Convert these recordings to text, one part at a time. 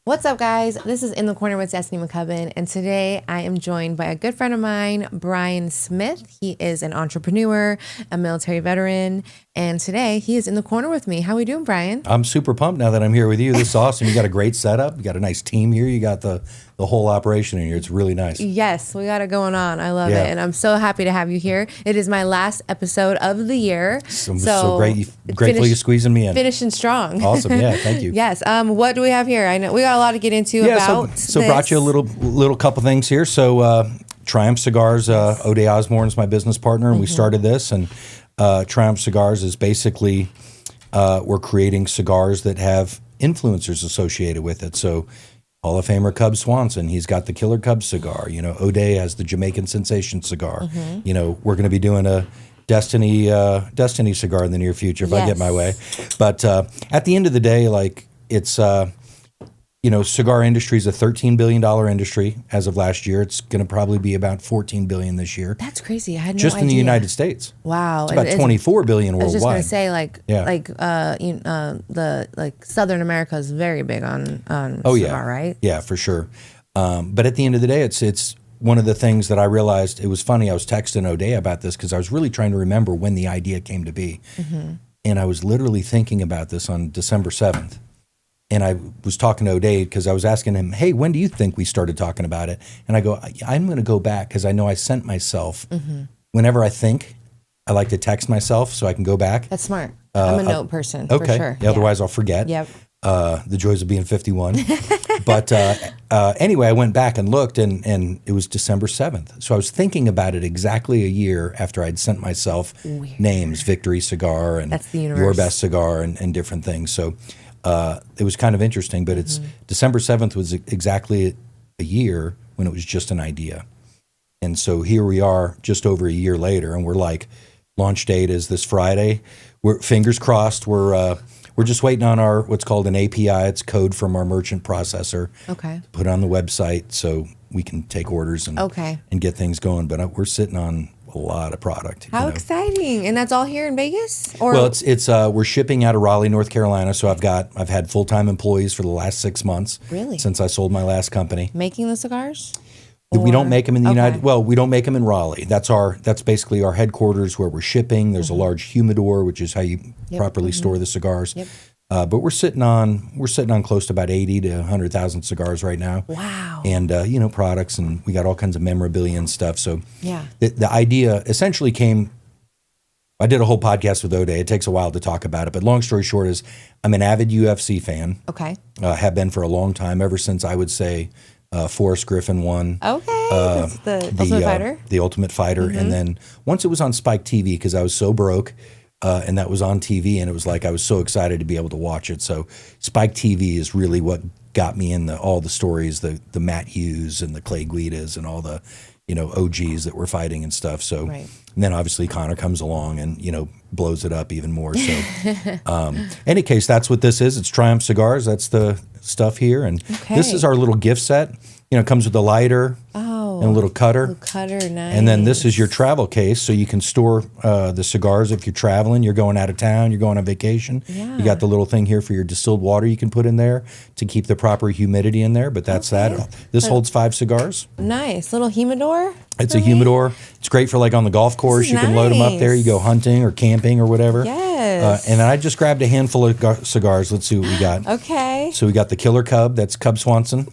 What's up, guys? This is In the Corner with Destiny McCubbin, and today I am joined by a good friend of mine, Brian Smith. He is an entrepreneur, a military veteran, and today he is in the corner with me. How are we doing, Brian? I'm super pumped now that I'm here with you. This is awesome. You got a great setup. You got a nice team here. You got the whole operation in here. It's really nice. Yes, we got it going on. I love it, and I'm so happy to have you here. It is my last episode of the year. So great. Grateful you're squeezing me in. Finishing strong. Awesome. Yeah, thank you. Yes. What do we have here? I know we got a lot to get into about so brought you a little couple things here. So Triumph Cigars, O'Day Osborne is my business partner, and we started this. And Triumph Cigars is basically we're creating cigars that have influencers associated with it. So Hall of Famer Cub Swanson, he's got the Killer Cub cigar. You know, O'Day has the Jamaican Sensation cigar. You know, we're going to be doing a Destiny cigar in the near future if I get my way. But at the end of the day, like it's. You know, cigar industry is a $13 billion industry as of last year. It's going to probably be about $14 billion this year. That's crazy. I had no just idea. in the United States. Wow, it's about $24 billion worldwide. I was just going to say, like Southern America is very big on cigar, right? Yeah, for sure. But at the end of the day, it's one of the things that I realized. It was funny. I was texting O'Day about this because I was really trying to remember when the idea came to be, and I was literally thinking about this on December 7th. And I was talking to O'Day because I was asking him, hey, when do you think we started talking about it? And I go, I'm going to go back because I know I sent myself. Whenever I think, I like to text myself so I can go back. That's smart. I'm a note person, okay. for sure. Yeah, otherwise I'll forget. Yep. The joys of being 51. But anyway, I went back and looked, and it was December 7th. So I was thinking about it exactly a year after I'd sent myself names, Victory Cigar and That's the universe. Your Best Cigar and different things. So it was kind of interesting, but it's December 7th was exactly a year when it was just an idea. And so here we are just over a year later, and we're like, launch date is this Friday. We're fingers crossed. We're just waiting on our what's called an API. It's code from our merchant processor. Okay. To put it on the website so we can take orders and get things going. But we're sitting on a lot of product. How exciting! And that's all here in Vegas? Or? Well, it's we're shipping out of Raleigh, North Carolina. So I've had full-time employees for the last 6 months. Really? Since I sold my last company. Making the cigars? We don't make them in the United. Well, we don't make them in Raleigh. That's basically our headquarters where we're shipping. There's a large humidor, which is how you properly store the cigars. Yep. But we're sitting on close to about 80 to 100,000 cigars right now. Wow. And products, and we got all kinds of memorabilia and stuff. So yeah, the idea essentially came. I did a whole podcast with O'Day. It takes a while to talk about it, but long story short is I'm an avid UFC fan. Okay. Have been for a long time, ever since I would say Forrest Griffin won. Okay. That's the Ultimate Fighter. The Ultimate Fighter, and then once it was on Spike TV because I was so broke. And that was on TV, and it was like I was so excited to be able to watch it. So Spike TV is really what got me in all the stories, the Matt Hughes and the Clay Guidas and all the OGs that were fighting and stuff. So and then obviously Connor comes along and blows it up even more. So any case, that's what this is. It's Triumph Cigars. That's the stuff here, and this is our little gift set. It comes with a lighter. And a little cutter. Nice. And then this is your travel case, so you can store the cigars if you're traveling, you're going out of town, you're going on vacation. Yeah. You got the little thing here for your distilled water you can put in there to keep the proper humidity in there, but that's that. This holds 5 cigars. Nice. Little humidor? It's a humidor. It's great for like on the golf course. You can load them up there. You go hunting or camping or whatever. Yes. And I just grabbed a handful of cigars. Let's see what we got. Okay. So we got the Killer Cub. That's Cub Swanson.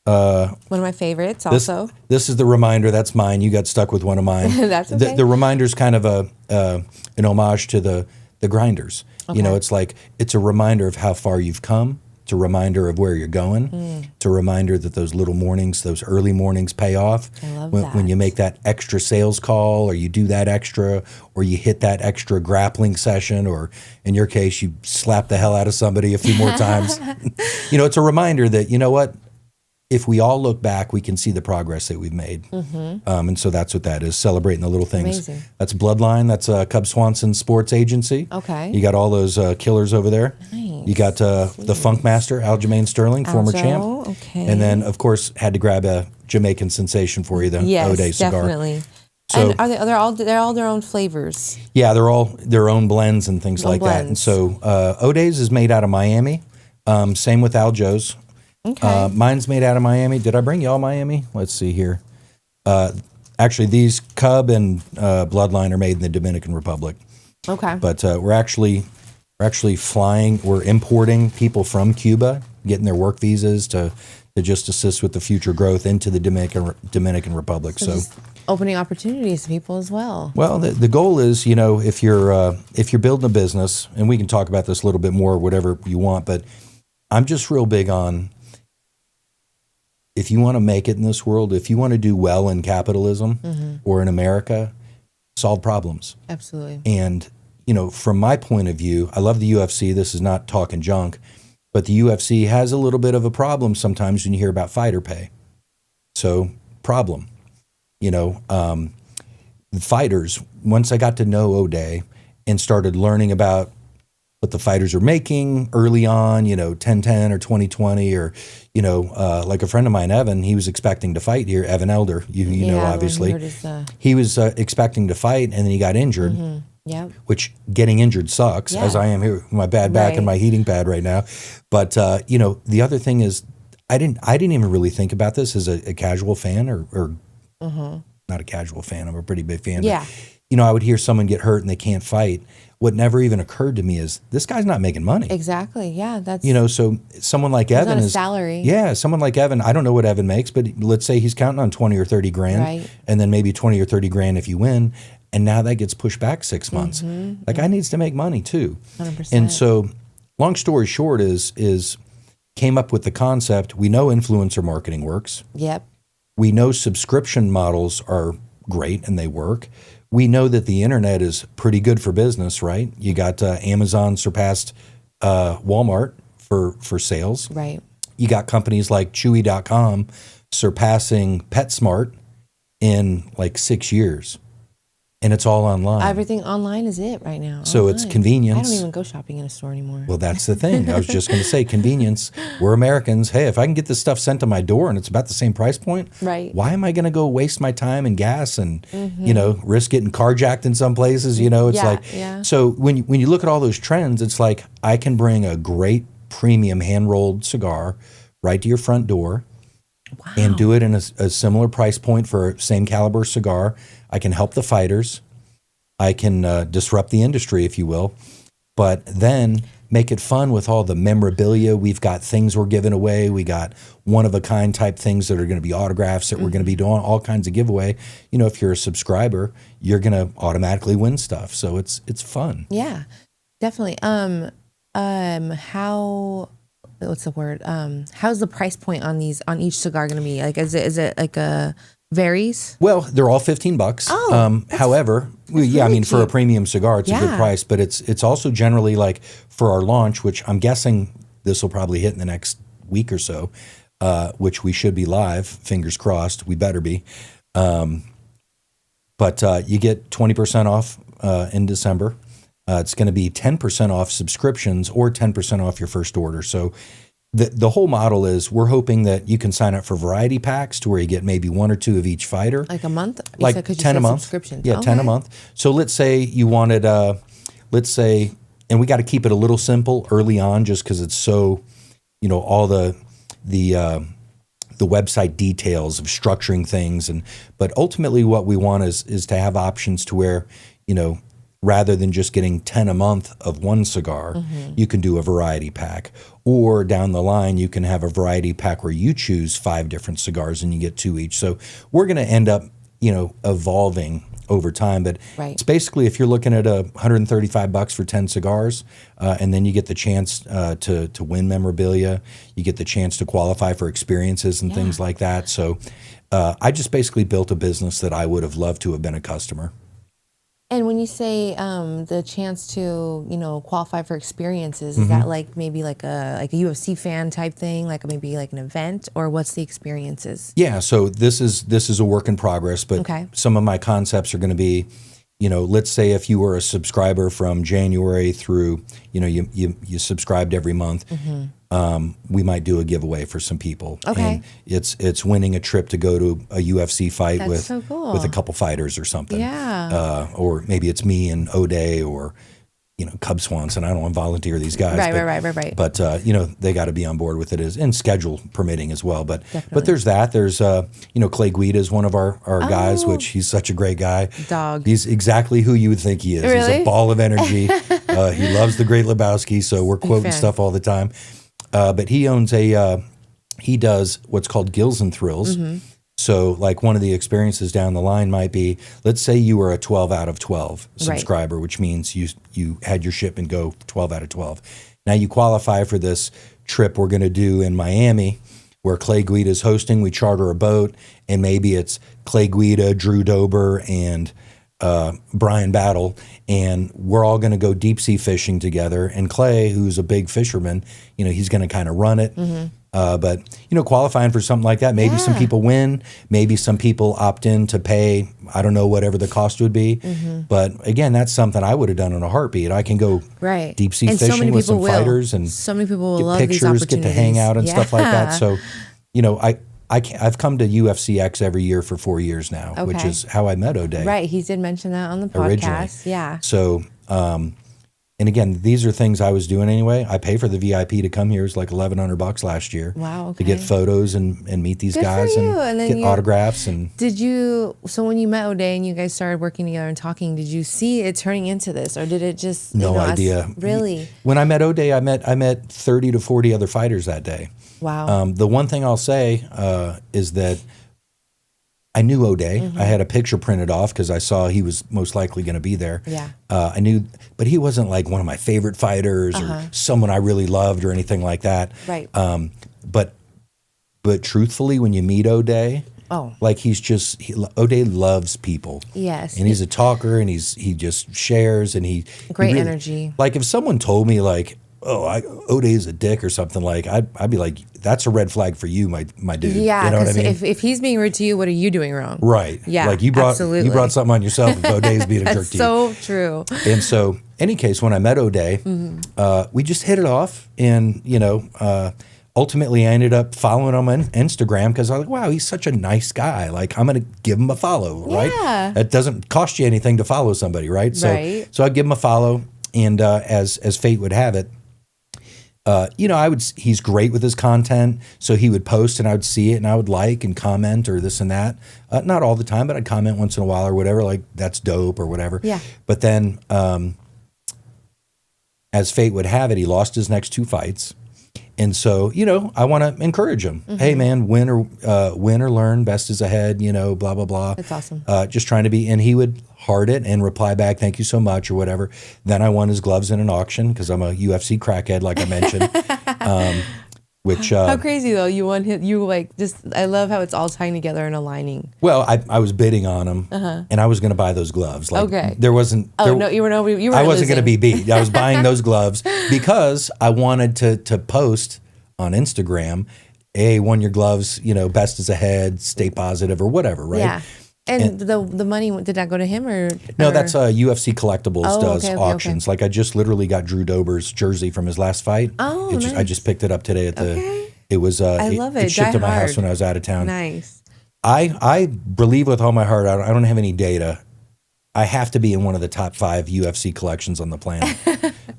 One of my favorites also. This is the reminder. That's mine. You got stuck with one of mine. That's okay. The reminder's kind of an homage to the grinders. Okay. It's like it's a reminder of how far you've come. It's a reminder of where you're going. It's a reminder that those little mornings, those early mornings pay off. I love when you make that extra sales call, or you do that extra, or you hit that extra grappling session, or in your case, you slap the hell out of somebody a few more times. It's a reminder that, you know what? If we all look back, we can see the progress that we've made. And so that's what that is, celebrating the little things. Amazing. That's Bloodline. That's Cub Swanson Sports Agency. Okay. You got all those killers over there. Nice. You got the Funk Master, Aljamain Sterling, former champ. Okay. And then, of course, had to grab a Jamaican sensation for you, the O'Day cigar. Definitely. So, and they're all their own flavors? Yeah, they're all their own blends and things like that. And so O'Day's is made out of Miami. Same with Aljo's. Okay. Mine's made out of Miami. Did I bring y'all Miami? Let's see here. Actually, these Cub and Bloodline are made in the Dominican Republic. Okay. But we're actually flying. We're importing people from Cuba, getting their work visas to just assist with the future growth into the Dominican Republic. So just opening opportunities to people as well. well, the goal is, if you're building a business, and we can talk about this a little bit more, whatever you want, but I'm just real big on, if you want to make it in this world, if you want to do well in capitalism or in America, solve problems. Absolutely. And, from my point of view, I love the UFC. This is not talking junk, but the UFC has a little bit of a problem sometimes when you hear about fighter pay. So, problem. The fighters, once I got to know O'Day and started learning about what the fighters are making early on, 10-10 or 20-20, or, like a friend of mine, Evan, he was expecting to fight here, Evan Elder, obviously. He was expecting to fight, and then he got injured. Yep. Which getting injured sucks, as I am here with my bad back and my heating pad right now. But, the other thing is, I didn't even really think about this as a casual fan or not a casual fan. I'm a pretty big fan. Yeah. But, I would hear someone get hurt and they can't fight. What never even occurred to me is this guy's not making money. Exactly. Yeah. That's so someone like Evan not a is salary. Yeah, someone like Evan. I don't know what Evan makes, but let's say he's counting on 20 or 30 grand, Right. and then maybe 20 or 30 grand if you win, and now that gets pushed back 6 months. Like I needs to make money too. 100%. And so, long story short is came up with the concept. We know influencer marketing works. Yep. We know subscription models are great and they work. We know that the internet is pretty good for business, right? You got Amazon surpassed Walmart for sales. Right. You got companies like Chewy.com surpassing PetSmart in like 6 years. And it's all online. Everything online is it right now. So it's Online. convenience. I don't even go shopping in a store anymore. Well, that's the thing. I was just going to say convenience. We're Americans. Hey, if I can get this stuff sent to my door and it's about the same price point, Right. why am I going to go waste my time and gas and, risk getting carjacked in some places? It's so when you look at all those trends, it's like I can bring a great premium hand-rolled cigar right to your front door. Wow. And do it in a similar price point for same caliber cigar. I can help the fighters. I can disrupt the industry, if you will, but then make it fun with all the memorabilia. We've got things we're giving away. We got one-of-a-kind type things that are going to be autographs that we're going to be doing, all kinds of giveaway. If you're a subscriber, you're going to automatically win stuff. So it's fun. Yeah, definitely. How... What's the word? How's the price point on each cigar going to be? Like, is it like a varies? Well, they're all $15. Oh, however, for a cheap. premium cigar, it's a good Yeah. price. But it's also generally like for our launch, which I'm guessing this will probably hit in the next week or so, which we should be live. Fingers crossed. We better be. But you get 20% off in December. It's going to be 10% off subscriptions or 10% off your first order. So the whole model is we're hoping that you can sign up for variety packs to where you get maybe one or two of each fighter. Like a month? Like 10 a month. Subscriptions. Yeah, 10 a Okay. month. So let's say you wanted, and we got to keep it a little simple early on just because it's so, all the website details of structuring things. But ultimately what we want is to have options to where, rather than just getting 10 a month of one cigar, you can do a variety pack. Or down the line, you can have a variety pack where you choose 5 different cigars and you get 2 each. So we're going to end up, evolving over time. But Right. it's basically if you're looking at $135 for 10 cigars, and then you get the chance to win memorabilia, you get the chance to qualify for experiences and things like that. So I just basically built a business that I would have loved to have been a customer. And when you say the chance to, qualify for experiences, is that like maybe like a UFC fan type thing, like maybe like an event, or what's the experiences? Yeah, so this is a work in progress, but Okay. some of my concepts are going to be, let's say if you were a subscriber from January through, you subscribed every month, we might do a giveaway for some people. Okay. And it's winning a trip to go to a UFC fight That's with so cool. with a couple fighters or something. Yeah. Or maybe it's me and O'Day or Cub Swanson. I don't want to volunteer these guys. Right. But, they got to be on board with it and schedule permitting as well. But there's that. There's, Clay Guida is one of our guys, which he's such a great guy. Dog. He's exactly who you would think he is. Really? He's a ball of energy. He loves the Great Lebowski, so we're quoting stuff all the time. But he owns he does what's called Gills and Thrills. Mm-hmm. So like one of the experiences down the line might be, let's say you were a 12 out of 12 subscriber, which means you had your shipment go 12 out of 12. Now you qualify for this trip we're going to do in Miami where Clay Guida is hosting. We charter a boat and maybe it's Clay Guida, Drew Dober, and Brian Battle, and we're all going to go deep sea fishing together. And Clay, who's a big fisherman, he's going to kind of run it. Mm-hmm. But qualifying for something like that, maybe some people win, maybe some people opt in to pay, I don't know, whatever the cost would be. Mm-hmm. But again, that's something I would have done in a heartbeat. I can go deep sea fishing with some fighters, and so many people will get love pictures, these opportunities, get to hang out and stuff like that. So, I've come to UFCX every year for 4 years now, which is how I met O'Day. Right, he did mention that on the podcast. Originally. Yeah. So, and again, these are things I was doing anyway. I pay for the VIP to come here. It's like $1,100 last year. Wow. Okay. To get photos and meet these guys and get autographs. And so when you met O'Day and you guys started working together and talking, did you see it turning into this, or did it just no idea? Really? When I met O'Day, I met 30 to 40 other fighters that day. Wow. The one thing I'll say is that I knew O'Day. Mm-hmm. I had a picture printed off because I saw he was most likely going to be there. Yeah. I knew, but he wasn't like one of my favorite fighters or someone I really loved or anything like that. Right. But truthfully, when you meet O'Day, like O'Day loves people. Yes. And he's a talker, and he just shares, and great energy. Like if someone told me like, O'Day's a dick or something, like I'd be like, that's a red flag for you, my dude. Yeah, you know what I mean? if he's being rude to you, what are you doing wrong? Right. Yeah, like you brought absolutely. something on yourself if O'Day's being a jerk to you. So true. And so, any case, when I met O'Day, we just hit it off, and ultimately I ended up following him on Instagram because I was like, wow, he's such a nice guy. Like I'm gonna give him a follow, right? Yeah. It doesn't cost you anything to follow somebody, right? So I give him a follow, and as fate would have it, he's great with his content, so he would post and I would see it and I would like and comment or this and that. Not all the time, but I'd comment once in a while or whatever, like that's dope or whatever. Yeah. But then, as fate would have it, he lost his next 2 fights. And so, I want to encourage him. Mm-hmm. Hey man, win or learn, best is ahead, blah, blah, blah. That's awesome. Just trying to be, and he would heart it and reply back, thank you so much or whatever. Then I won his gloves in an auction because I'm a UFC crackhead, like I mentioned. How crazy though, you won him, I love how it's all tying together and aligning. Well, I was bidding on him and I was going to buy those gloves. Like there wasn't. Oh, no, you were I wasn't going to be beat. I was buying those gloves because I wanted to post on Instagram, hey, won your gloves, best is ahead, stay positive or whatever, right? Yeah. And the money, did that go to him or? No, that's UFC Collectibles does auctions. Okay. Like I just literally got Drew Dober's jersey from his last fight. Oh, nice. I just picked it up today at the, it was, I love it. It shipped to my house when I was out of town. Nice. I believe with all my heart, I don't have any data. I have to be in one of the top 5 UFC collections on the planet.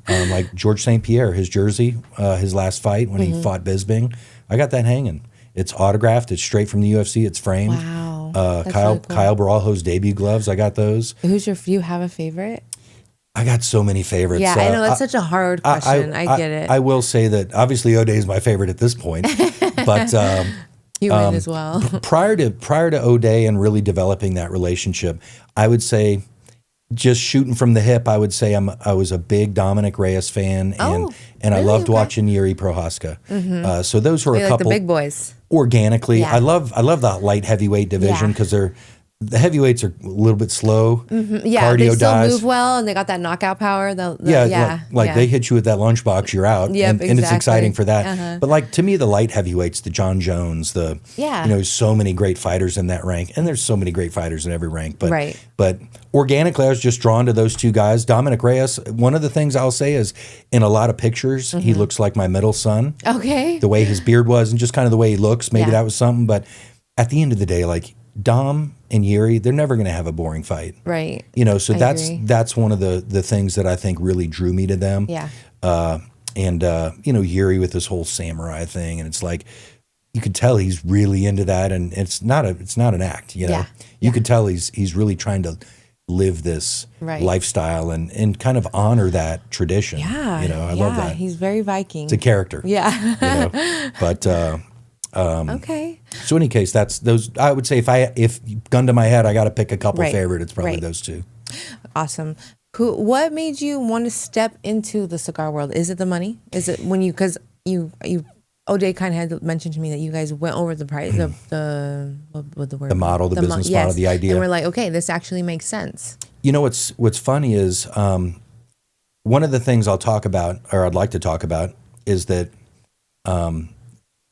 Like George St. Pierre, his jersey, his last fight when he fought Bisping, I got that hanging. It's autographed. It's straight from the UFC. It's framed. Wow. Kyle Barajo's debut gloves. I got those. You have a favorite? I got so many favorites. Yeah, I know that's such a hard question. I get it. I will say that obviously O'Day is my favorite at this point, but human as well. prior to O'Day and really developing that relationship, I would say, just shooting from the hip, I would say I was a big Dominic Reyes fan, and I loved watching Yuri Prohaska. Mm-hmm. So those were a couple like the big boys. Organically. Yeah. I love the light heavyweight division because the heavyweights are a little bit slow. Mm-hmm. Yeah, cardio they still dies. move well, and they got that knockout power. They hit you with that lunchbox, you're out. Yep, and it's exciting for that. But like to me, the light heavyweights, the John Jones, so many great fighters in that rank, and there's so many great fighters in every rank. But organically, I was just drawn to those 2 guys. Dominic Reyes. One of the things I'll say is, in a lot of pictures, he looks like my middle son. Okay. The way his beard was, and just kind of the way he looks. Maybe that was something. But at the end of the day, like, Dom and Yuri, they're never going to have a boring fight. Right. You know, so I agree. that's one of the things that I think really drew me to them. Yeah. And you know, Yuri with this whole samurai thing, and it's like you could tell he's really into that, and it's not an act. You know, Yeah. you could tell he's really trying to live this Right. lifestyle and kind of honor that tradition. Yeah. You know, I love that. He's very Viking. It's a character. Yeah. You know, but. Okay. So in any case, that's those. I would say if gun to my head, I got to pick a couple Right. favorite. It's probably Right. those two. Awesome. What made you want to step into the cigar world? Is it the money? Is it when because you OJ kind of had mentioned to me that you guys went over the price, what the word? The model, the business model, the idea. And we're like, okay, this actually makes sense. You know what's funny is one of the things I'll talk about, or I'd like to talk about, is that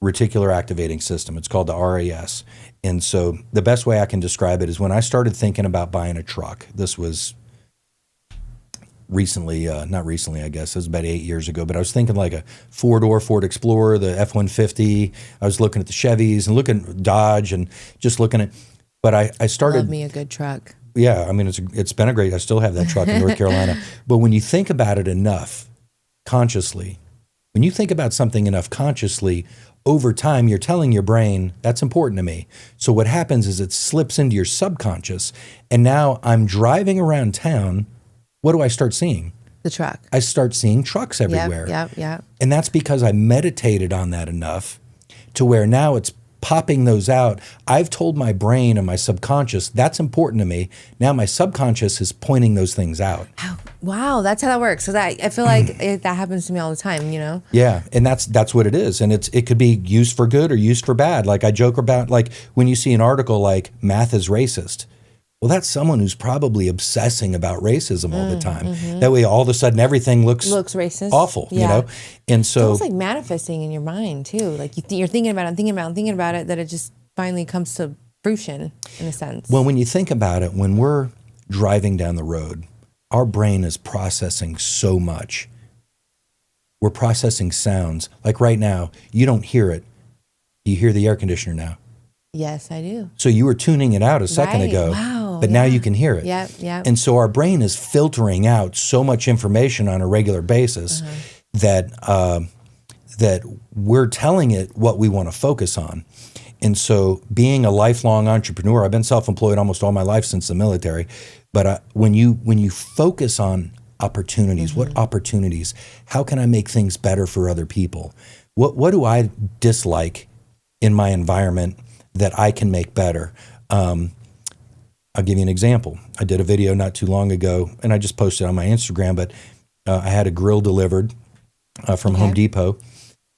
reticular activating system. It's called the RAS. And so the best way I can describe it is when I started thinking about buying a truck. This was recently, not recently, I guess. It was about 8 years ago. But I was thinking like a four-door Ford Explorer, the F-150. I was looking at the Chevys and looking at Dodge and just looking at. But I started. Love me a good truck. Yeah, I mean, it's been a great. I still have that truck in North Carolina. But when you think about it enough consciously, when you think about something enough consciously, over time, you're telling your brain, that's important to me. So what happens is it slips into your subconscious. And now I'm driving around town. What do I start seeing? The truck. I start seeing trucks everywhere. Yep. And that's because I meditated on that enough to where now it's popping those out. I've told my brain and my subconscious, that's important to me. Now my subconscious is pointing those things out. Wow, that's how that works. So that I feel like that happens to me all the time, you know? Yeah, and that's what it is. And it could be used for good or used for bad. Like I joke about, like when you see an article like math is racist. Well, that's someone who's probably obsessing about racism all the time. Mm-hmm. That way, all of a sudden, everything looks racist, awful, yeah. You know? And so it's almost like manifesting in your mind, too. Like you're thinking about it, that it just finally comes to fruition, in a sense. Well, when you think about it, when we're driving down the road, our brain is processing so much. We're processing sounds. Like right now, you don't hear it. You hear the air conditioner now. Yes, I do. So you were tuning it out a second Right. ago. Wow. But now you can hear it. Yep. And so our brain is filtering out so much information on a regular basis that we're telling it what we want to focus on. And so being a lifelong entrepreneur, I've been self-employed almost all my life since the military. But when you focus on opportunities, what opportunities? How can I make things better for other people? What do I dislike in my environment that I can make better? I'll give you an example. I did a video not too long ago, and I just posted on my Instagram, but I had a grill delivered from Home Depot.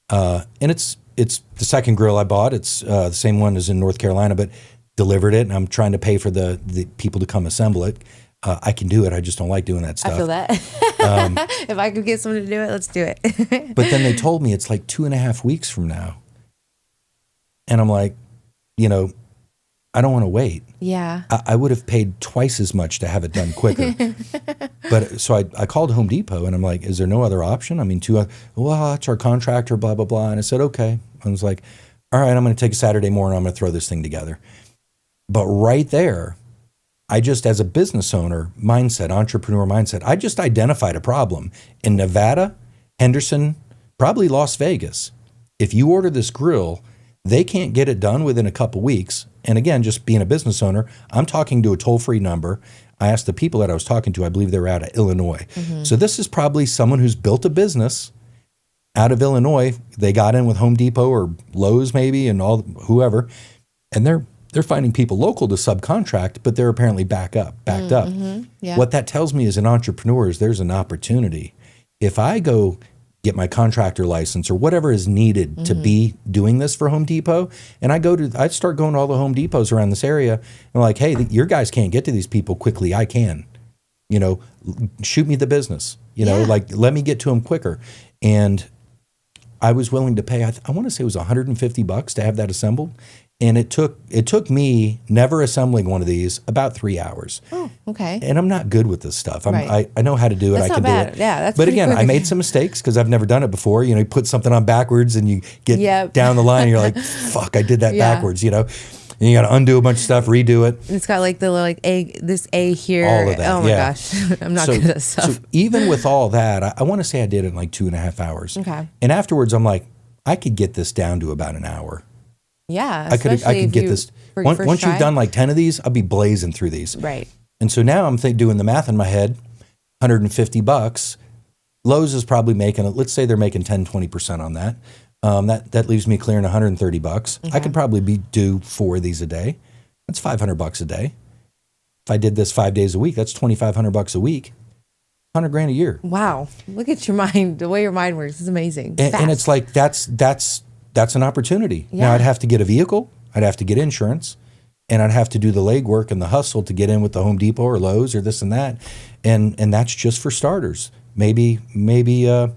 And it's the second grill I bought. It's the same one as in North Carolina, but delivered it, and I'm trying to pay for the people to come assemble it. I can do it. I just don't like doing that stuff. I feel that. If I could get someone to do it, let's do it. But then they told me it's like 2.5 weeks from now. And I'm like, I don't want to wait. Yeah. I would have paid twice as much to have it done quicker. But so I called Home Depot and I'm like, is there no other option? I mean, well, it's our contractor, blah, blah, blah. And I said, okay. I was like, all right, I'm going to take a Saturday morning. I'm going to throw this thing together. But right there, I just, as a business owner mindset, entrepreneur mindset, I just identified a problem in Nevada, Henderson, probably Las Vegas. If you order this grill, they can't get it done within a couple weeks. And again, just being a business owner, I'm talking to a toll-free number. I asked the people that I was talking to, I believe they were out of Illinois. Mm-hmm. So this is probably someone who's built a business out of Illinois. They got in with Home Depot or Lowe's maybe and whoever, and they're finding people local to subcontract, but they're apparently backed up. Mm-hmm. Yeah. What that tells me as an entrepreneur is there's an opportunity. If I go get my contractor license or whatever is needed to be doing this for Home Depot, and I start going to all the Home Depots around this area, and like, hey, your guys can't get to these people quickly. I can. Shoot me the business. Like let me get to them quicker. And I was willing to pay. I want to say it was $150 to have that assembled. And it took me, never assembling one of these, about 3 hours. Oh, okay. And I'm not good with this stuff. Right. I know how to do it. That's I can not bad. do it. Yeah, that's But pretty again, quick. I made some mistakes because I've never done it before. You put something on backwards and you get down the line and you're like, fuck, I did that backwards, And you got to undo a bunch of stuff, redo it. It's got like the like this A here. All of that. Oh my gosh, I'm not good at stuff. So even with all that, I want to say I did it in like 2.5 hours. Okay. And afterwards, I'm like, I could get this down to about an hour. Yeah, I could get this. Once you've done like 10 of these, I'll be blazing through these. Right. And so now I'm doing the math in my head. $150. Lowe's is probably making it. Let's say they're making 10-20% on that. That leaves me clearing $130. Okay. I could probably do 4 of these a day. That's $500 a day. If I did this 5 days a week, that's $2,500 a week. $100,000 a year. Wow! Look at your mind. The way your mind works is amazing. And it's like that's an opportunity. Yeah. Now I'd have to get a vehicle. I'd have to get insurance. And I'd have to do the legwork and the hustle to get in with the Home Depot or Lowe's or this and that. And that's just for starters. Maybe I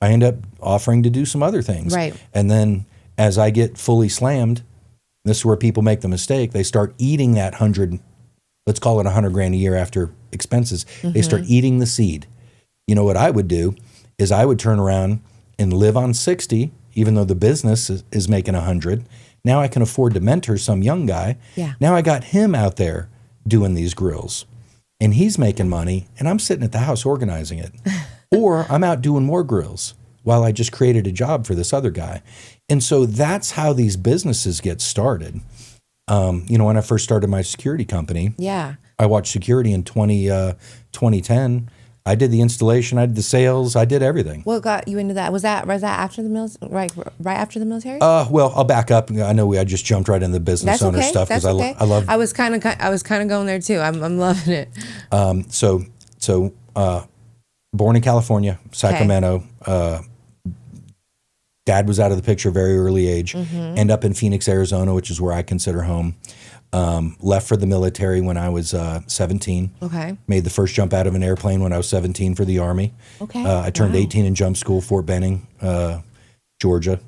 end up offering to do some other things. Right. And then as I get fully slammed, this is where people make the mistake. They start eating that let's call it $100,000 a year after expenses. Mm-hmm. They start eating the seed. You know what I would do is I would turn around and live on 60, even though the business is making 100. Now I can afford to mentor some young guy. Yeah. Now I got him out there doing these grills and he's making money and I'm sitting at the house organizing it. Or I'm out doing more grills while I just created a job for this other guy. And so that's how these businesses get started. When I first started my security company, I watched security in 2010. I did the installation, I did the sales, I did everything. What got you into that? Was that after the right after the military? Well, I'll back up. I know I just jumped right into the business owner stuff because I love. I was kind of going there too. I'm loving it. So born in California, Sacramento. Okay. Dad was out of the picture very early age. Mm-hmm. End up in Phoenix, Arizona, which is where I consider home. Left for the military when I was 17. Okay. Made the first jump out of an airplane when I was 17 for the Army. Okay. I turned 18 in jump school, Fort Benning, Georgia.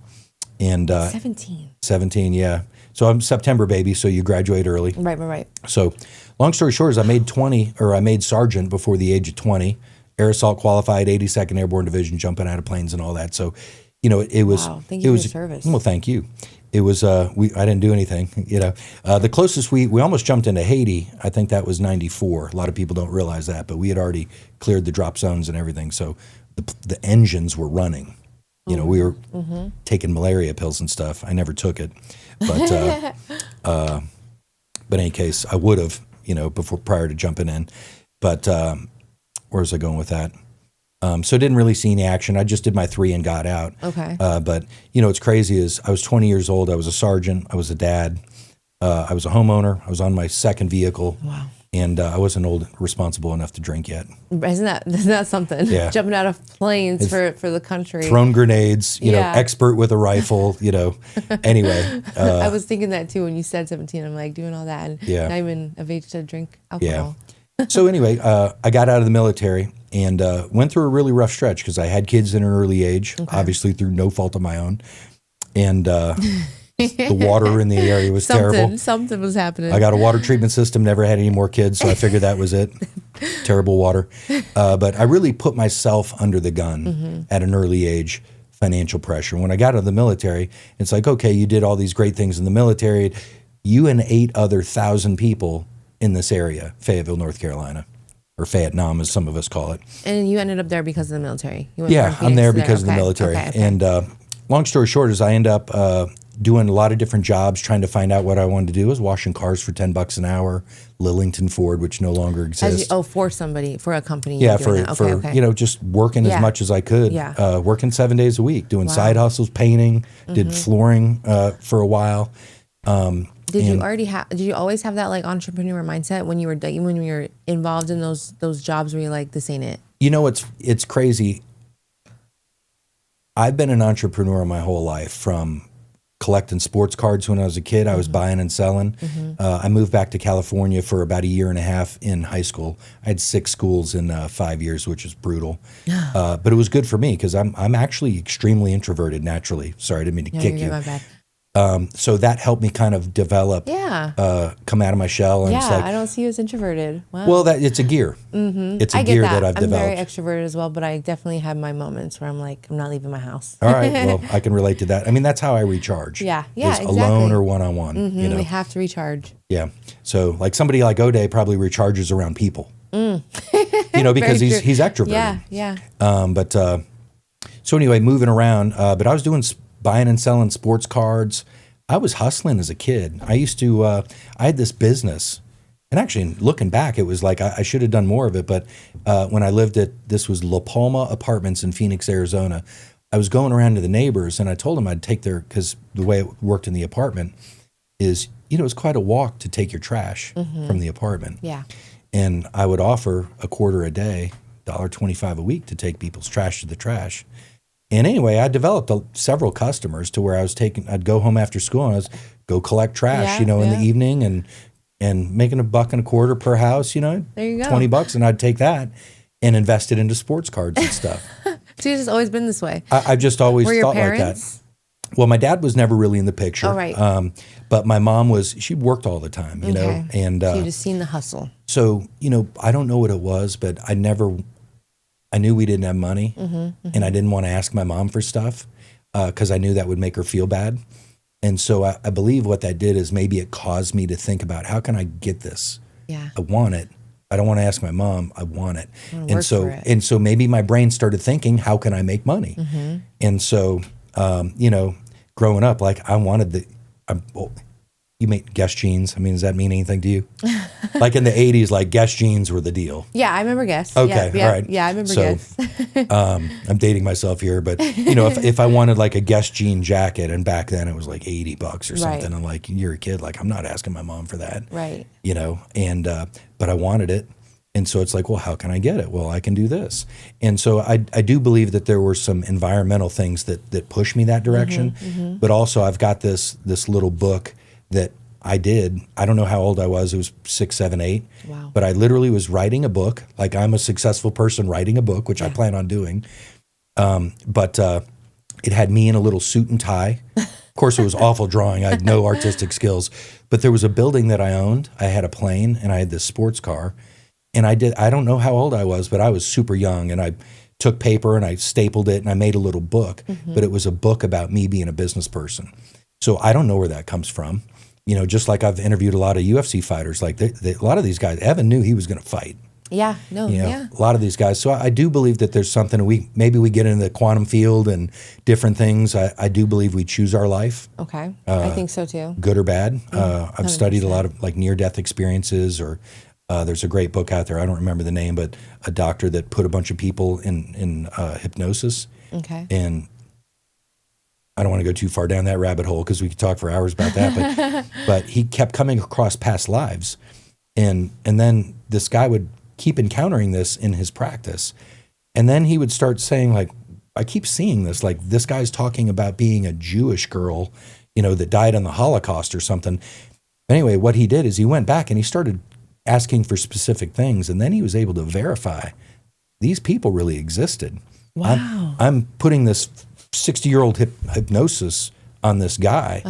And 17. 17, yeah. So I'm September baby, so you graduate early. Right. So long story short is I made sergeant before the age of 20. Air assault qualified, 82nd Airborne Division, jumping out of planes and all that. So, it was. Wow, thank you for your service. Well, thank you. It was, I didn't do anything, The closest we almost jumped into Haiti, I think that was 94. A lot of people don't realize that, but we had already cleared the drop zones and everything. So the engines were running. We were taking malaria pills and stuff. I never took it. But in any case, I would have, prior to jumping in. But where was I going with that? So didn't really see any action. I just did my 3 and got out. Okay. But what's crazy is I was 20 years old. I was a sergeant. I was a dad. I was a homeowner. I was on my second vehicle. Wow. And I wasn't responsible enough to drink yet. Isn't that something? Yeah. Jumping out of planes for the country. Thrown grenades, expert with a rifle, Anyway. I was thinking that too when you said 17. I'm like doing all that and not even of age to drink alcohol. Yeah. So anyway, I got out of the military and went through a really rough stretch because I had kids in an early age, obviously through no fault of my own. And the water in the area was terrible. Something was happening. I got a water treatment system, never had any more kids, so I figured that was it. Terrible water. But I really put myself under the gun at an early age, financial pressure. When I got out of the military, it's like, okay, you did all these great things in the military. You and 8 other 1,000 people in this area, Fayetteville, North Carolina, or Vietnam, as some of us call it. And you ended up there because of the military. I'm there because of the military. Okay. And long story short is I end up doing a lot of different jobs, trying to find out what I wanted to do. I was washing cars for $10 an hour, Lillington Ford, which no longer exists. For a company. Yeah, just working as much as I could. Yeah. Working 7 days a week, doing side hustles, painting, did flooring for a while. Did you always have that like entrepreneur mindset when you were involved in those jobs where you're like, this ain't it? It's crazy. I've been an entrepreneur my whole life, from collecting sports cards when I was a kid. I was buying and selling. I moved back to California for about 1.5 years in high school. I had 6 schools in 5 years, which is brutal. But it was good for me because I'm actually extremely introverted naturally. Sorry, I didn't mean to kick you. My bad. So that helped me kind of develop, come out of my shell. And Yeah, it's like, I don't see you as introverted. Wow. well, it's a gear. Mm-hmm. It's a gear that I've developed. I'm very extroverted as well, but I definitely have my moments where I'm like, I'm not leaving my house. All right. Well, I can relate to that. I mean, that's how I recharge. Yeah, is exactly. alone or one-on-one. Mm-hmm, You know? We have to recharge. Yeah. So like somebody like O'Day probably recharges around people. You know, because Very true. he's extroverted. Yeah. So anyway, moving around, but I was doing buying and selling sports cards. I was hustling as a kid. I used to, I had this business, and actually looking back, it was like I should have done more of it. But when I lived this was La Palma Apartments in Phoenix, Arizona, I was going around to the neighbors, and I told them I'd take because the way it worked in the apartment is, it's quite a walk to take your trash from the apartment. Yeah. And I would offer a quarter a day, $1.25 a week to take people's trash to the trash. And anyway, I developed several customers to where I'd go home after school and go collect trash, in the evening and making $1.25 per house, There you go. $20, and I'd take that and invest it into sports cards and stuff. So you've just always been this way. I've just always Were your thought parents? like that. Well, my dad was never really in the picture. Oh, right. But my mom she worked all the time, you know, and so you just seen the hustle. so, I don't know what it was, but I knew we didn't have money, and I didn't want to ask my mom for stuff because I knew that would make her feel bad. And so I believe what that did is maybe it caused me to think about, how can I get this? Yeah. I want it. I don't want to ask my mom. I want it. Work for it. And so maybe my brain started thinking, how can I make money? And so, growing up, like I wanted you make Guess jeans. I mean, does that mean anything to you? Like in the 80s, like Guess jeans were the deal. Yeah, I remember Guess. Okay, yeah, all right. Yeah, I remember So, Guess. I'm dating myself here, but if I wanted like a Guess jean jacket, and back then it was like $80 or something, Right. I'm like, you're a kid, like I'm not asking my mom for that, Right. And but I wanted it, and so it's like, well, how can I get it? Well, I can do this, and so I do believe that there were some environmental things that pushed me that direction, but also I've got this little book that I did. I don't know how old I was. It was 6, 7, 8. Wow. But I literally was writing a book. Like I'm a successful person writing a book, which I plan on doing. But it had me in a little suit and tie. Of course, it was awful drawing. I had no artistic skills. But there was a building that I owned. I had a plane, and I had this sports car. And I don't know how old I was, but I was super young. And I took paper and I stapled it and I made a little book. But it was a book about me being a business person. So I don't know where that comes from. Just like I've interviewed a lot of UFC fighters, like a lot of these guys, Evan knew he was going to fight. Yeah, no, yeah. A lot of these guys. So I do believe that there's something, maybe we get into the quantum field and different things. I do believe we choose our life. Okay, I think so too. Good or bad. I've studied a lot of like near-death experiences, or there's a great book out there, I don't remember the name, but a doctor that put a bunch of people in hypnosis. Okay. And I don't want to go too far down that rabbit hole because we could talk for hours about that, but he kept coming across past lives. And then this guy would keep encountering this in his practice. And then he would start saying, like, I keep seeing this, like this guy's talking about being a Jewish girl, that died in the Holocaust or something. Anyway, what he did is he went back and he started asking for specific things. And then he was able to verify these people really existed. Wow. I'm putting this 60-year-old hypnosis on this guy,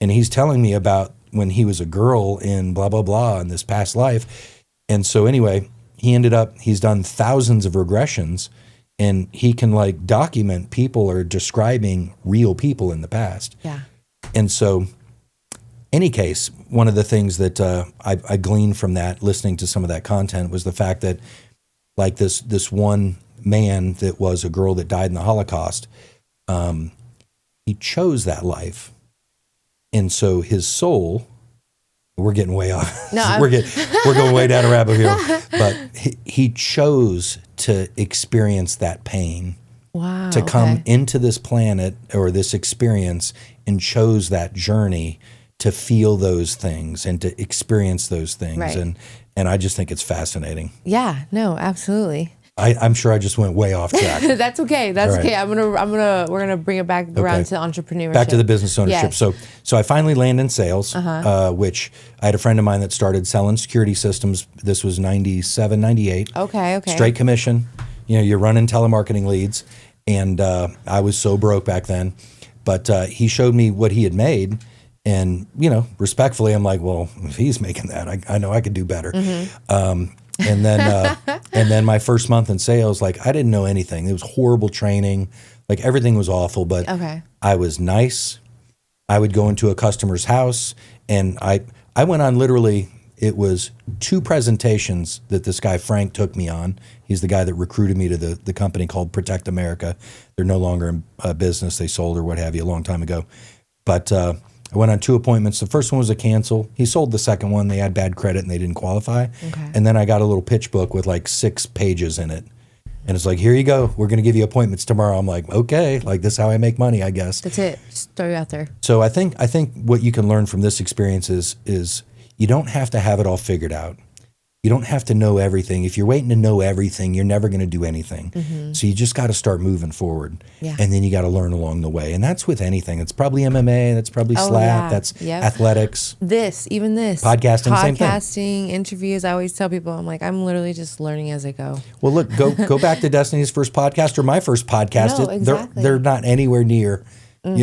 and he's telling me about when he was a girl in blah, blah, blah in this past life. And so anyway, he's done thousands of regressions, and he can like document people or describing real people in the past. Yeah. And so any case, one of the things that I gleaned from that, listening to some of that content, was the fact that like this one man that was a girl that died in the Holocaust, he chose that life. And so his soul, we're getting way off. No, we're going way down a rabbit hole. But he chose to experience that pain, wow, to come into this planet or this experience, and chose that journey to feel those things and to experience those things. Right. And I just think it's fascinating. Yeah, no, absolutely. I'm sure I just went way off track. That's okay. That's All right. okay. We're gonna bring it back around to entrepreneurship. Back to the business ownership. Yes. So I finally landed in sales, which I had a friend of mine that started selling security systems. This was 97, 98. Okay. Straight commission. You're running telemarketing leads. And I was so broke back then. But he showed me what he had made. And, respectfully, I'm like, well, if he's making that, I know I could do better. And then my first month in sales, like I didn't know anything. It was horrible training. Like everything was awful, but I was nice. I would go into a customer's house and I went on literally, it was 2 presentations that this guy Frank took me on. He's the guy that recruited me to the company called Protect America. They're no longer in business. They sold or what have you a long time ago. But I went on 2 appointments. The first one was a cancel. He sold the second one. They had bad credit and they didn't qualify. And then I got a little pitch book with like 6 pages in it. And it's like, here you go. We're going to give you appointments tomorrow. I'm like, okay, like this is how I make money, I guess. That's it. Just throw you out there. So I think what you can learn from this experience is you don't have to have it all figured out. You don't have to know everything. If you're waiting to know everything, you're never going to do anything. So you just got to start moving forward. And then you got to learn along the way. And that's with anything. It's probably MMA. That's probably SLAP. That's athletics. Even this. Podcasting, same thing. Podcasting, interviews. I always tell people, I'm like, I'm literally just learning as I go. Well, look, go back to Destiny's first podcast or my first podcast. No, exactly. They're not anywhere near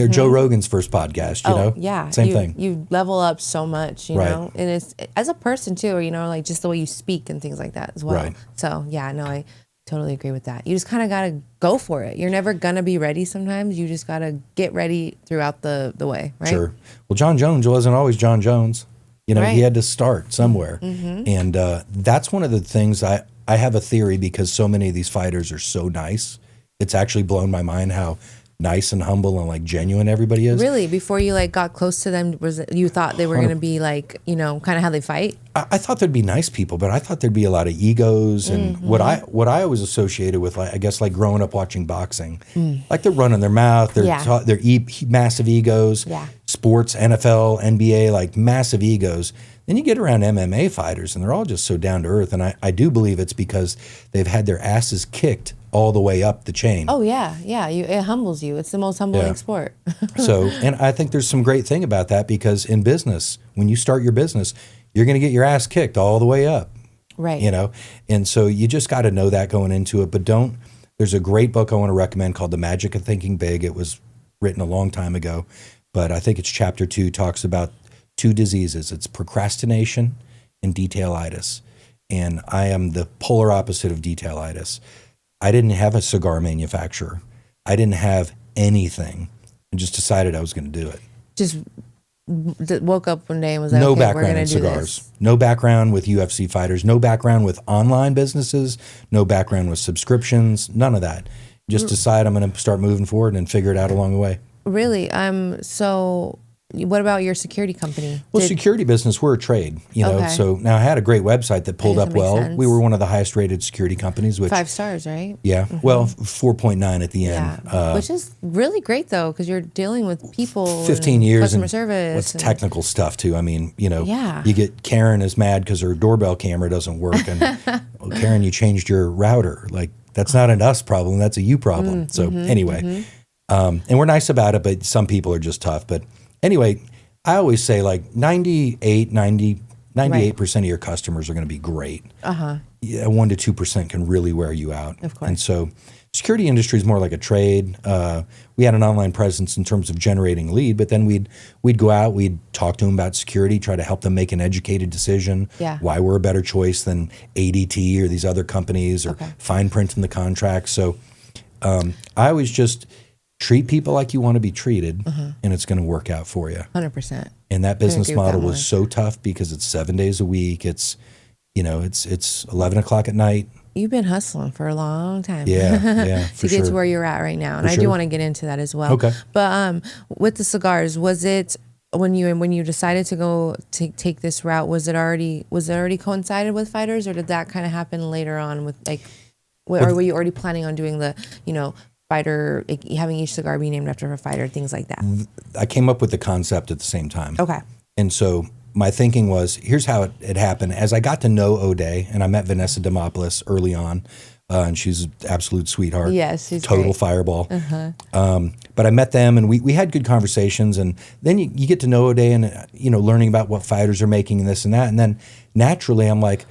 Joe Rogan's first podcast, you know? Yeah. Same thing. You level up so much, you know? And it's as a person too, like just the way you speak and things like that as well. So yeah, no, I totally agree with that. You just kind of got to go for it. You're never going to be ready sometimes. You just got to get ready throughout the way, right? Sure. Well, John Jones wasn't always John Jones. He had to start somewhere. And that's one of the things I have a theory because so many of these fighters are so nice. It's actually blown my mind how nice and humble and like genuine everybody is. Really? Before you like got close to them, you thought they were going to be like, kind of how they fight? I thought there'd be nice people, but I thought there'd be a lot of egos and what I always associated with, like, I guess, like growing up watching boxing, like they're running their mouth, they're massive egos, sports, NFL, NBA, like massive egos. Then you get around MMA fighters and they're all just so down to earth. And I do believe it's because they've had their asses kicked all the way up the chain. Oh, yeah. Yeah. It humbles you. It's the most humbling sport. So, and I think there's some great thing about that because in business, when you start your business, you're going to get your ass kicked all the way up. Right. And so you just got to know that going into it. But there's a great book I want to recommend called The Magic of Thinking Big. It was written a long time ago, but I think it's chapter 2 talks about 2 diseases. It's procrastination and detailitis. And I am the polar opposite of detailitis. I didn't have a cigar manufacturer. I didn't have anything. I just decided I was going to do it. Just woke up one day and was like, no okay, background we're going in to do cigars. this. No background with UFC fighters. No background with online businesses. No background with subscriptions. None of that. Just decide I'm going to start moving forward and figure it out along the way. Really? So what about your security company? Well, security business, we're a trade, Okay. So now I had a great website that pulled I up guess that makes well. sense. We were one of the highest rated security companies, which 5 stars, right? Yeah. Well, 4.9 at the end. Yeah. Which is really great though, because you're dealing with people. 15 and years customer and service. What's technical stuff too. I mean, Yeah. you get Karen is mad because her doorbell camera doesn't work, and well, Karen, you changed your router. like that's not an us problem, that's a you problem. So anyway, and we're nice about it, but some people are just tough. But anyway, I always say like 98% of your customers are going to be great. Yeah, 1 to 2% can really wear you out. Of course. And so security industry is more like a trade. We had an online presence in terms of generating lead, but then we'd go out, we'd talk to them about security, try to help them make an educated decision, why we're a better choice than ADT or these other companies or fine print in the contract. So I always just treat people like you want to be treated, and it's going to work out for you. 100%. And that business model was so tough because it's 7 days a week. It's, it's 11 o'clock at night. You've been hustling for a long time. Yeah, to get to where you're at right now. And I do want to get into that as well. Okay. But with the cigars, was it when you decided to go take this route, was it already coincided with fighters, or did that kind of happen later on with or were you already planning on doing the, fighter, having each cigar be named after a fighter, things like that? I came up with the concept at the same time. Okay. And so my thinking was, here's how it happened. As I got to know O'Day, and I met Vanessa Demopoulos early on, and she's an absolute sweetheart. Yes, she's total great. fireball. But I met them, and we had good conversations, and then you get to know O'Day, and learning about what fighters are making and this and that, and then naturally I'm like,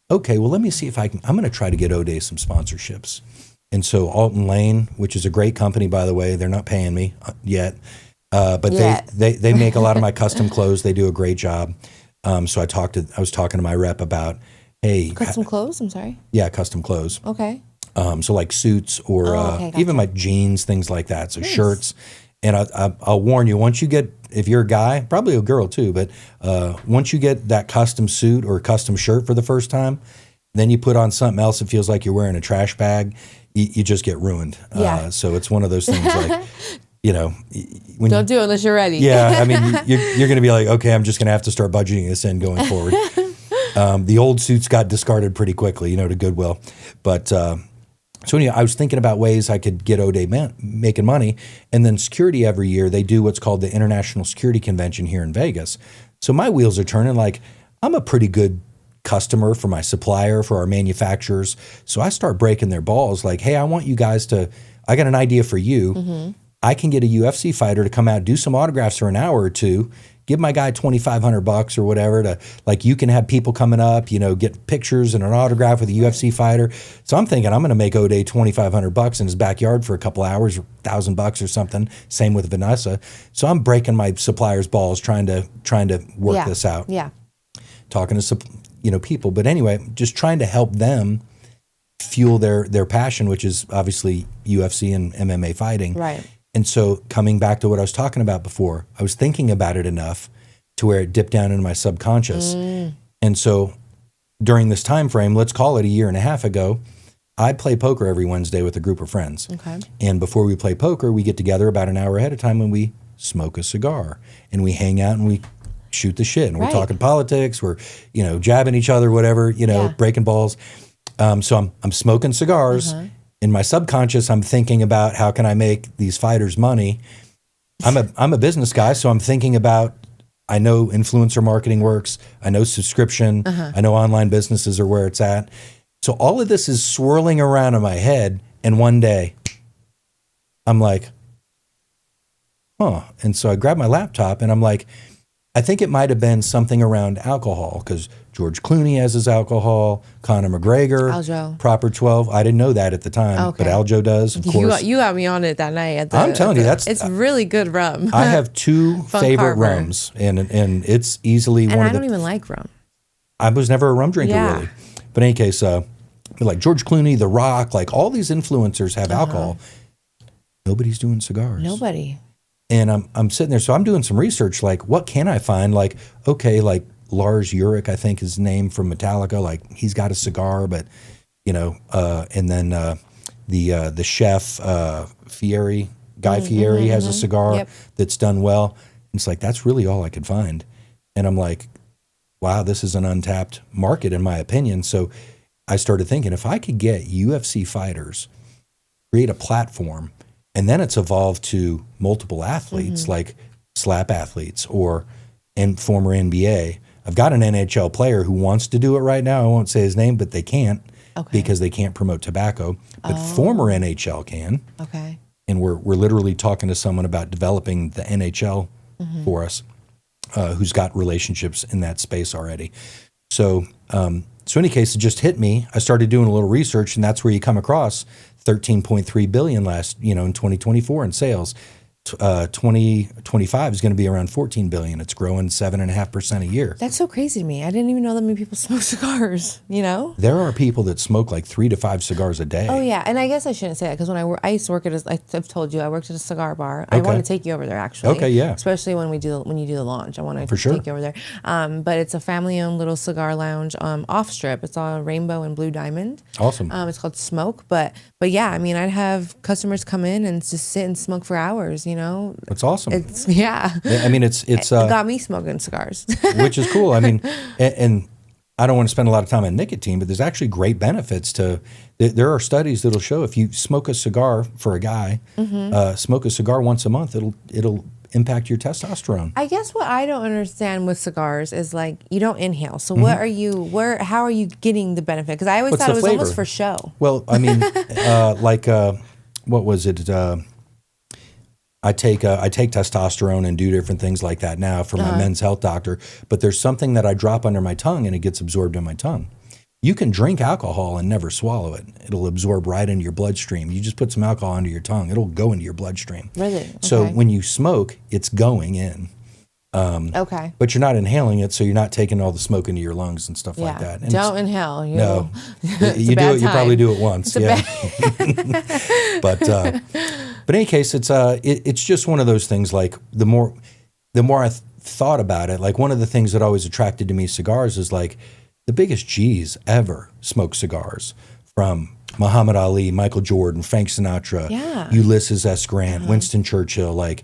okay, well, let me see if I'm going to try to get O'Day some sponsorships. And so Alton Lane, which is a great company, by the way, they're not paying me yet. But they make a lot of my custom clothes. They do a great job. So I was talking to my rep about, hey, custom clothes. I'm sorry. Yeah, custom clothes. Okay. So like suits or gotcha. even my jeans, things like that. So shirts. And I'll warn you, once you get, if you're a guy, probably a girl too, but once you get that custom suit or custom shirt for the first time, then you put on something else that feels like you're wearing a trash bag, you just get ruined. Yeah. So it's one of those things like, when Don't do it unless you're ready. Yeah, I mean, you're going to be like, okay, I'm just going to have to start budgeting this in going forward. The old suits got discarded pretty quickly, to Goodwill. But so anyway, I was thinking about ways I could get O'Day making money. And then security every year, they do what's called the International Security Convention here in Vegas. So my wheels are turning like I'm a pretty good customer for my supplier, for our manufacturers. So I start breaking their balls like, hey, I want you guys I got an idea for you. Mm-hmm. I can get a UFC fighter to come out, do some autographs for an hour or two, give my guy $2,500 or whatever to, like, you can have people coming up, get pictures and an autograph with a UFC fighter. So I'm thinking I'm going to make O'Day $2,500 in his backyard for a couple hours, or $1,000 or something. Same with Vanessa. So I'm breaking my supplier's balls trying to work this out. Yeah. Talking to people, but anyway, just trying to help them fuel their passion, which is obviously UFC and MMA fighting. Right. And so coming back to what I was talking about before, I was thinking about it enough to where it dipped down into my subconscious. And so during this time frame, let's call it a year and a half ago, I play poker every Wednesday with a group of friends. Okay. And before we play poker, we get together about an hour ahead of time when we smoke a cigar and we hang out and we shoot the shit. And we're talking politics, we're, jabbing each other, whatever, breaking balls. So I'm smoking cigars. In my subconscious, I'm thinking about how can I make these fighters money. I'm a business guy, so I'm thinking about, I know influencer marketing works. I know subscription. I know online businesses are where it's at. So all of this is swirling around in my head. And one day I'm like, And so I grab my laptop and I'm like, I think it might have been something around alcohol because George Clooney has his alcohol, Conor McGregor, Aljo. Proper 12. I didn't know that at the time, but Aljo does, of course. You got me on it that night. I'm telling you, it's really good rum. I have two favorite rums, and it's easily one of the... And I don't even like rum. I was never a rum drinker, really. But in any case, like George Clooney, The Rock, like all these influencers have alcohol. Nobody's doing cigars. Nobody. And I'm sitting there, so I'm doing some research, like what can I find? Like, okay, like Lars Ulrich, I think his name from Metallica, like he's got a cigar, but and then the chef Fieri, Guy Fieri has a cigar that's done well. And it's like that's really all I could find. And I'm like, wow, this is an untapped market in my opinion. So I started thinking if I could get UFC fighters, create a platform. And then it's evolved to multiple athletes, like slap athletes and former NBA. I've got an NHL player who wants to do it right now. I won't say his name, but they can't because they can't promote tobacco. But former NHL can. Okay. And we're literally talking to someone about developing the NHL for us, who's got relationships in that space already. So, in any case, it just hit me. I started doing a little research, and that's where you come across 13.3 billion in 2024 in sales. 2025 is going to be around 14 billion. It's growing 7.5% a year. That's so crazy to me. I didn't even know that many people smoke cigars, There are people that smoke like 3 to 5 cigars a day. Oh yeah. And I guess I shouldn't say that because when I used to work I've told you, I worked at a cigar bar. I want to take you over there actually. Okay, yeah. Especially when you do the launch. I want to take you over there. But it's a family owned little cigar lounge off strip. It's on Rainbow and Blue Diamond. Awesome. It's called Smoke. But yeah, I mean I'd have customers come in and just sit and smoke for hours, That's awesome. I mean, it got me smoking cigars, which is cool. I mean, and I don't want to spend a lot of time on nicotine, but there's actually great benefits to. There are studies that'll show if you smoke a cigar for a guy, smoke a cigar once a month, it'll impact your testosterone. I guess what I don't understand with cigars is like you don't inhale. So how are you getting the benefit? Because I always thought it was almost for show. Well, I mean, what was it? I take testosterone and do different things like that now for my men's health doctor, but there's something that I drop under my tongue and it gets absorbed in my tongue. You can drink alcohol and never swallow it. It'll absorb right into your bloodstream. You just put some alcohol under your tongue, it'll go into your bloodstream. Really? Okay. So when you smoke, it's going in. Okay. But you're not inhaling it, so you're not taking all the smoke into your lungs and stuff like that. And don't inhale. No. You do it, you probably do it once. It's But in any case, it's just one of those things. Like the more I thought about it, like one of the things that always attracted to me cigars is like the biggest G's ever smoked cigars, from Muhammad Ali, Michael Jordan, Frank Sinatra, Ulysses S. Grant, Winston Churchill, like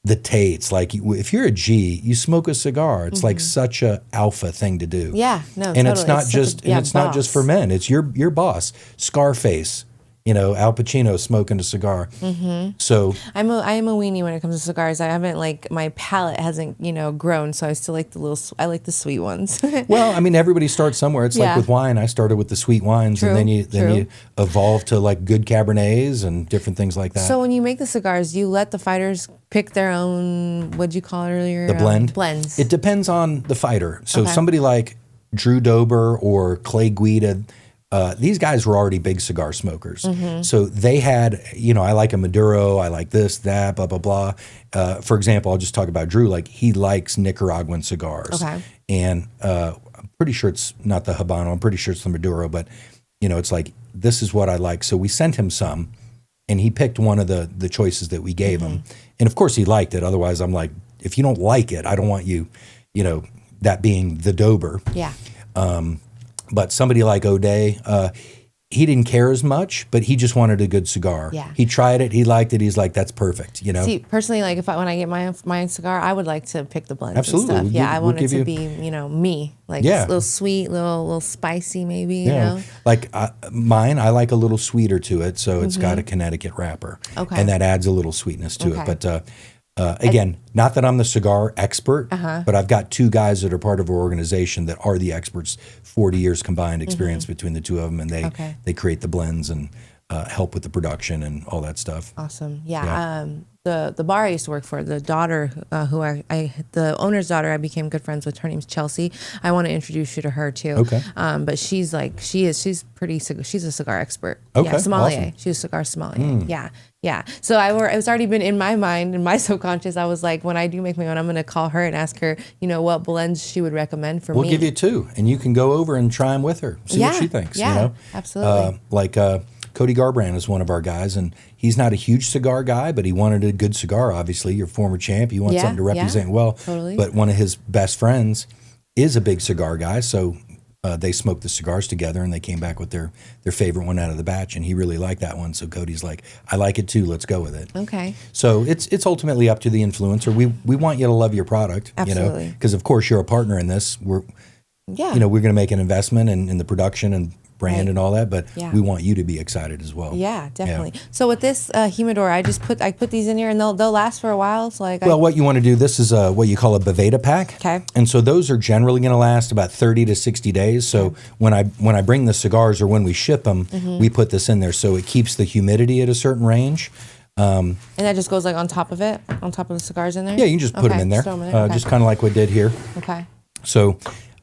the Tates. Like if you're a G, you smoke a cigar. It's like such a alpha thing to do. Yeah, no, and totally. it's not it's not just for men. It's your boss, Scarface. Al Pacino smoking a cigar. So I am a weenie when it comes to cigars. I haven't my palate hasn't grown, so I still like I like the sweet ones. well, I mean, everybody starts somewhere. It's like with wine. I started with the sweet wines, and then you evolve to like good Cabernets and different things like that. So when you make the cigars, you let the fighters pick their own. What'd you call it earlier? The blend. Blends. It depends on the fighter. So somebody like Drew Dober or Clay Guida. These guys were already big cigar smokers. So they had, I like a Maduro, I like this, that, blah, blah, blah. For example, I'll just talk about Drew. Like, he likes Nicaraguan cigars. Okay. And I'm pretty sure it's not the Habano. I'm pretty sure it's the Maduro. But, it's like, this is what I like. So we sent him some, and he picked one of the choices that we gave him. And, of course, he liked it. Otherwise, I'm like, if you don't like it, I don't want you, that being the Dober. Yeah. But somebody like O'Day, he didn't care as much, but he just wanted a good cigar. Yeah. He tried it. He liked it. He's like, that's perfect, See, personally, like when I get my cigar, I would like to pick the blends Absolutely. and stuff. I want it to you... be, me. Like a little sweet, little spicy maybe, you know? Like mine, I like a little sweeter to it, so it's got a Connecticut wrapper. Okay. And that adds a little sweetness to it. But again, not that I'm the cigar expert, but I've got two guys that are part of our organization that are the experts, 40 years combined experience between the two of them, and they create the blends and help with the production and all that stuff. Awesome. Yeah. The bar I used to work for, the daughter the owner's daughter, I became good friends with. Her name's Chelsea. I want to introduce you to her too. Okay. But she's she's a cigar expert. Okay. Yeah, sommelier. Awesome. She's a cigar sommelier. Yeah. Yeah. So it was already been in my mind, in my subconscious. I was like, when I do make my own, I'm going to call her and ask her, what blends she would recommend for me. We'll give you two, and you can go over and try them with her. See what she thinks. Yeah, absolutely. Cody Garbrandt is one of our guys, and he's not a huge cigar guy, but he wanted a good cigar. Obviously, you're a former champ. You want something to represent well. Totally. But one of his best friends is a big cigar guy, so they smoked the cigars together, and they came back with their favorite one out of the batch, and he really liked that one. So Cody's like, I like it too. Let's go with it. Okay. So it's ultimately up to the influencer. We want you to love your product, Absolutely. because of course you're a partner in this. We're going to make an investment in the production and brand and all that, but we want you to be excited as well. Yeah, definitely. Yeah. So with this humidor, I put these in here, and they'll last for a while. So what you want to do, this is what you call a Boveda pack. Okay. And so those are generally going to last about 30 to 60 days. So when I bring the cigars or when we ship them, we put this in there so it keeps the humidity at a certain range. And that just goes on top of it, on top of the cigars in there? Yeah, you can just put them in there. Just kind of like we did here. Okay. So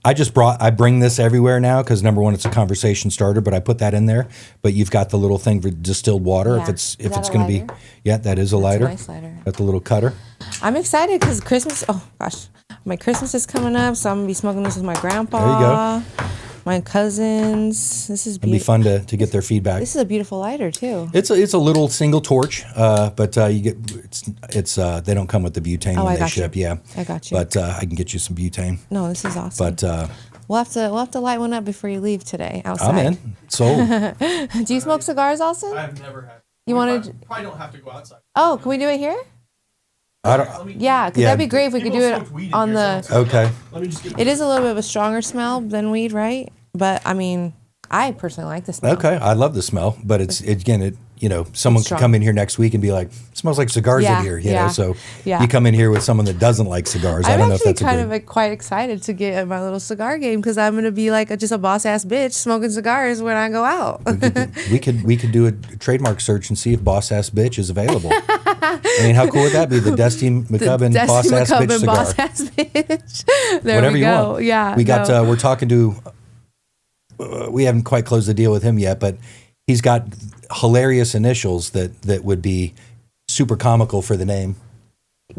I bring this everywhere now because number one, it's a conversation starter, but I put that in there. But you've got the little thing for distilled water. Yeah. If it's going to be, that is a lighter. That's a nice lighter. Got the little cutter. I'm excited because Christmas. Oh gosh, my Christmas is coming up, so I'm gonna be smoking this with my grandpa. There you go. My cousins. This is beautiful. It'd be fun to get their feedback. This is a beautiful lighter too. It's a little single torch, but you get they don't come with the butane when they ship. Yeah, I got you. But I can get you some butane. No, this is awesome. But we'll have to light one up before you leave today outside. I'm in. Sold. Do you smoke cigars, Austin? I've never had. You wanted? Probably don't have to go outside. Oh, can we do it here? I don't. Yeah, because that'd be great if we could do it on the. Okay. Let me just get. It is a little bit of a stronger smell than weed, right? But I mean, I personally like the smell. Okay, I love the smell, but someone could come in here next week and be like, it smells like cigars in here, you know. So you come in here with someone that doesn't like cigars. I don't know if that's I'm actually quite excited to get in my little cigar game because I'm gonna be like just a boss ass bitch smoking cigars when I go out. we could do a trademark search and see if boss ass bitch is available. I mean, how cool would that be? The Dusty McCubbin boss ass bitch cigar. Boss ass bitch. There Whatever we you go. want. Yeah. We got. We're talking to we haven't quite closed the deal with him yet, but he's got hilarious initials that would be super comical for the name.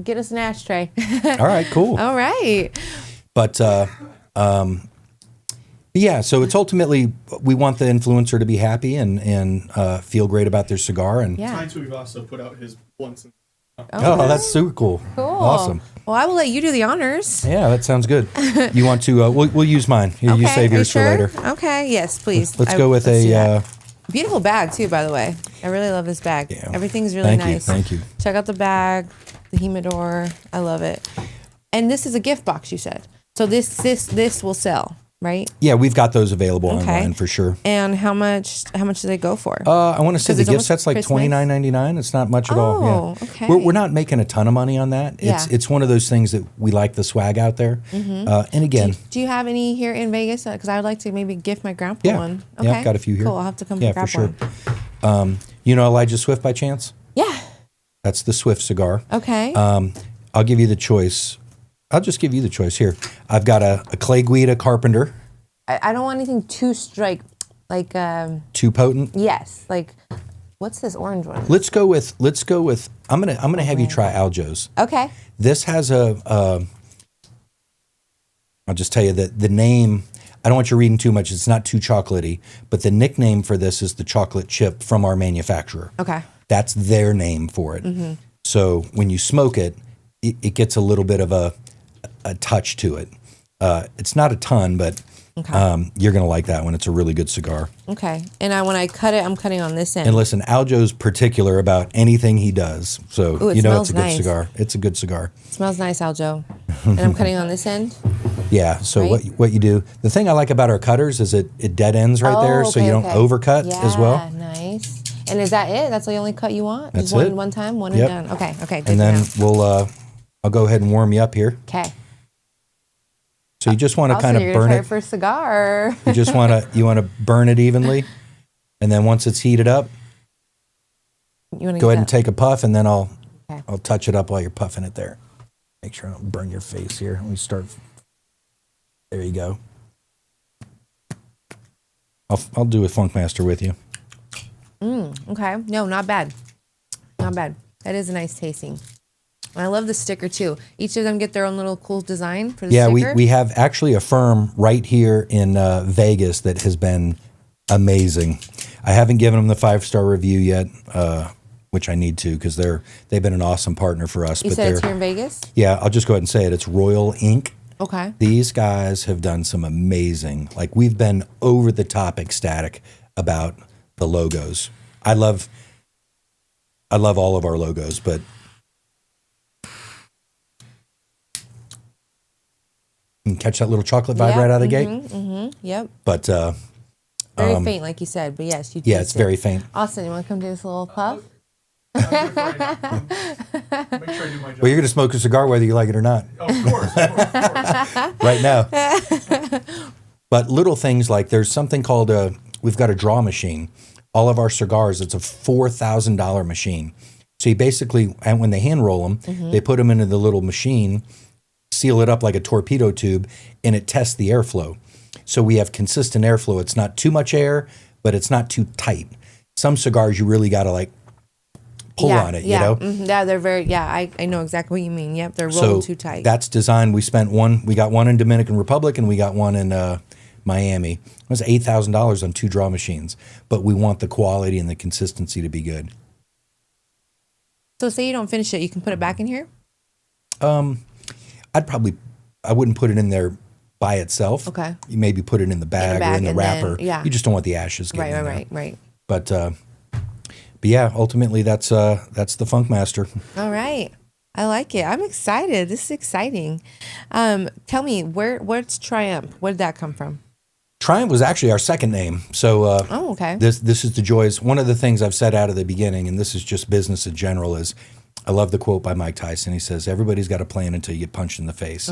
Get us an ashtray. All right, cool. All right. But yeah, so it's ultimately we want the influencer to be happy and feel great about their cigar. And Yeah. We've also put out his blunts. oh, that's super cool. Cool. Awesome. Well, I will let you do the honors. Yeah, that sounds good. You want to? We'll use mine. Here, you save are yours sure? for later. Okay. Yes, please. Let's go with let's do a. that. Beautiful bag too, by the way. I really love this bag. Yeah. Everything's really nice. Thank you. Check out the bag, the humidor. I love it. And this is a gift box, you said. So this will sell, right? Yeah, we've got those available online for sure. And how much do they go for? I want to say 'Cause the it's gift almost set's like Christmas. $29.99. It's not much at all. Oh, Yeah. okay. We're not making a ton of money on that. Yeah. It's one of those things that we like the swag out there. And again, Do you have any here in Vegas? Because I would like to maybe gift my grandpa yeah, one. yeah, I've got a few here. Cool. I'll have to come Yeah, grab for sure. one. You know Elijah Swift by chance? Yeah. That's the Swift cigar. Okay. I'll give you the choice. I'll just give you the choice here. I've got a Clay Guida Carpenter, I don't want anything too like too potent. yes, like what's this orange one? Let's go with. I'm gonna have you try Aljo's. Okay. This has I'll just tell you that the name. I don't want you reading too much. It's not too chocolatey, but the nickname for this is the chocolate chip from our manufacturer. Okay. That's their name for it. So when you smoke it, it gets a little bit of a touch to it. It's not a ton, but you're going to like that one. It's a really good cigar. Okay. And when I cut it, I'm cutting on this end. And listen, Aljo's particular about anything he does. So Ooh, it you know smells it's a good nice. cigar. It's a good cigar. Smells nice, Aljo. And I'm cutting on this end. Yeah. So Right? what you do, the thing I like about our cutters is it dead ends right there, so you don't overcut as well. Yeah, nice. And is that it? That's the only cut you want? That's Just it. one time, one Yep. and done. Okay. Good And to then know. I'll go ahead and warm you up here. Okay. So you just want to kind of you're burn gonna try it. for a cigar. You just want to burn it evenly, and then once it's heated up, You want to go ahead and take a puff, and then I'll Okay. touch it up while you're puffing it there. Make sure I don't burn your face here. Let me start. There you go. I'll do a Funkmaster with you. Okay. No, not bad. Not bad. That is a nice tasting. And I love the sticker too. Each of them get their own little cool design for the Yeah, sticker. we have actually a firm right here in Vegas that has been amazing. I haven't given them the 5-star review yet, which I need to because they've been an awesome partner for us. You said it's here in Vegas? Yeah, I'll just go ahead and say it. It's Royal Inc. Okay. These guys have done some amazing, like we've been over the top ecstatic about the logos. I love all of our logos, but you can catch that little chocolate vibe right out of the gate. Yep. But Very faint, like you said, but yes, you yeah, taste it's very faint. Austin, you want to come do this little puff? Make sure I do my job. Well, you're going to smoke a cigar whether you like it or not Of course. right now. But little things like there's something called we've got a draw machine. All of our cigars, it's a $4,000 machine. So you basically, and when they hand roll them, they put them into the little machine, seal it up like a torpedo tube, and it tests the airflow. So we have consistent airflow. It's not too much air, but it's not too tight. Some cigars you really got to like pull on it, you know? Yeah, they're very, I know exactly what you mean. Yep, they're So rolled too tight. that's designed. We got one in Dominican Republic and we got one in Miami. It was $8,000 on 2 draw machines, but we want the quality and the consistency to be good. So say you don't finish it, you can put it back in here? I wouldn't put it in there by itself. Okay. You maybe put it in the bag or in the and wrapper. then- yeah. You just don't want the ashes getting in there. Right. But yeah, ultimately that's the Funkmaster. All right. I like it. I'm excited. This is exciting. Tell me, where's Triumph? Where did that come from? Triumph was actually our second name. So Oh, okay. this is the joys. One of the things I've said out of the beginning, and this is just business in general, is I love the quote by Mike Tyson. He says, everybody's got a plan until you get punched in the face.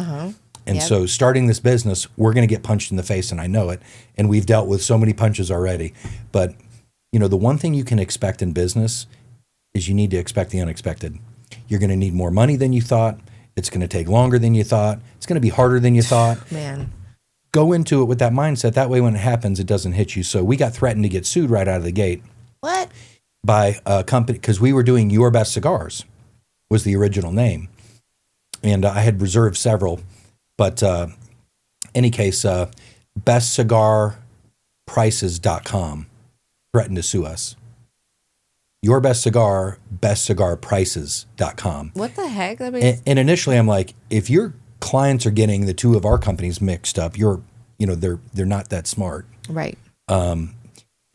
And Yep. so starting this business, we're going to get punched in the face, and I know it. And we've dealt with so many punches already. But, you know, the one thing you can expect in business is you need to expect the unexpected. You're going to need more money than you thought. It's going to take longer than you thought. It's going to be harder than you thought. Man. go into it with that mindset. That way, when it happens, it doesn't hit you. So we got threatened to get sued right out of the gate. What? By a company, because we were doing Your Best Cigars was the original name. And I had reserved several. But any case, bestcigarprices.com threatened to sue us. Your Best Cigar, bestcigarprices.com. What the heck? That means- And initially I'm like, if your clients are getting the two of our companies mixed up, they're not that smart. Right. But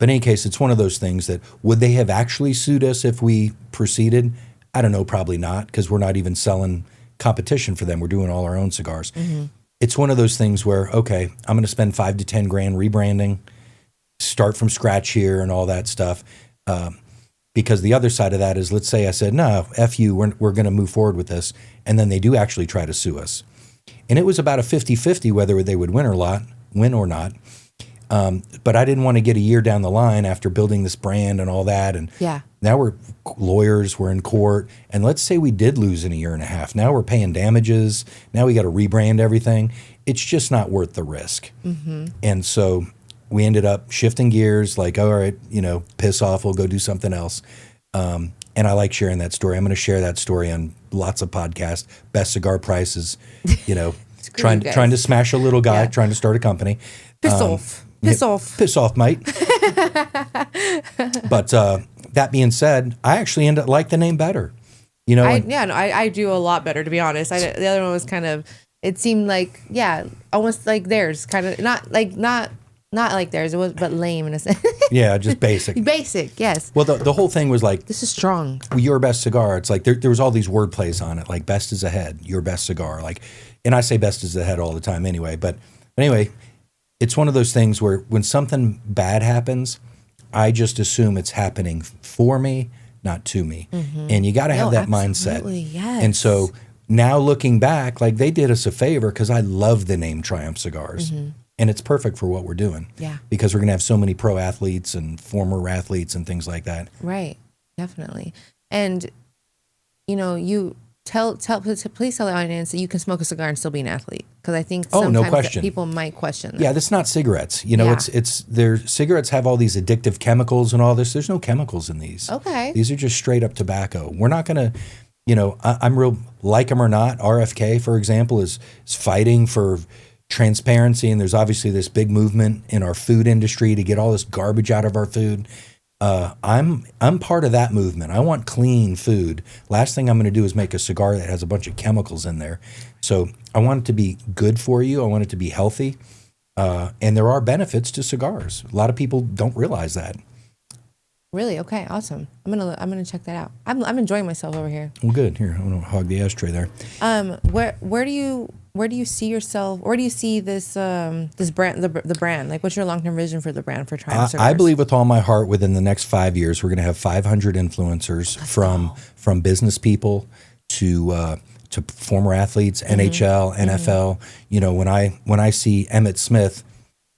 in any case, it's one of those things that, would they have actually sued us if we proceeded? I don't know, probably not, because we're not even selling competition for them. We're doing all our own cigars. Mm-hmm. It's one of those things where, okay, I'm going to spend $5 to $10 grand rebranding, start from scratch here and all that stuff. Because the other side of that is, let's say I said, no, F you, we're going to move forward with this. And then they do actually try to sue us. And it was about a 50-50 whether they would win or not. But I didn't want to get a year down the line after building this brand and all that. And now we're lawyers, we're in court. And let's say we did lose in a year and a half. Now we're paying damages. Now we got to rebrand everything. It's just not worth the risk. Mm-hmm. And so we ended up shifting gears, like, all right, piss off, we'll go do something else. And I like sharing that story. I'm going to share that story on lots of podcasts. Best cigar prices, trying to smash a little guy, trying to start a company. Piss off. Piss off, mate. But that being said, I actually like the name better. I do a lot better, to be honest. The other one was kind of, it seemed like, almost like theirs, kind of not like theirs. It was, but lame in a sense. Yeah, just basic. Basic, yes. Well, the whole thing was like, this is strong. Your Best Cigar. It's like there was all these word plays on it, like best is ahead, your best cigar. Like, and I say best is ahead all the time anyway. But anyway, it's one of those things where when something bad happens, I just assume it's happening for me, not to me. Mm-hmm. And you got to have that mindset. Yes. And so now looking back, like, they did us a favor, because I love the name Triumph Cigars. Mm-hmm. And it's perfect for what we're doing. Yeah. Because we're going to have so many pro athletes and former athletes and things like that. Right. Definitely. And, you please tell the audience that you can smoke a cigar and still be an athlete. Because I think sometimes people might question that. Yeah, that's not cigarettes. Cigarettes have all these addictive chemicals and all this. There's no chemicals in these. Okay. These are just straight up tobacco. We're not going to, I'm real, like them or not. RFK, for example, is fighting for transparency, and there's obviously this big movement in our food industry to get all this garbage out of our food. I'm part of that movement. I want clean food. Last thing I'm going to do is make a cigar that has a bunch of chemicals in there. So I want it to be good for you. I want it to be healthy. And there are benefits to cigars. A lot of people don't realize that. Really? Okay, awesome. I'm gonna check that out. I'm enjoying myself over here. Well, good. Here, I'm gonna hog the ashtray there. Where do you see yourself? Where do you see this this brand, the brand? Like, what's your long-term vision for the brand for Triumph Cigars? I believe with all my heart, within the next 5 years, we're gonna have 500 influencers from business people to former athletes, NHL, NFL. When I see Emmett Smith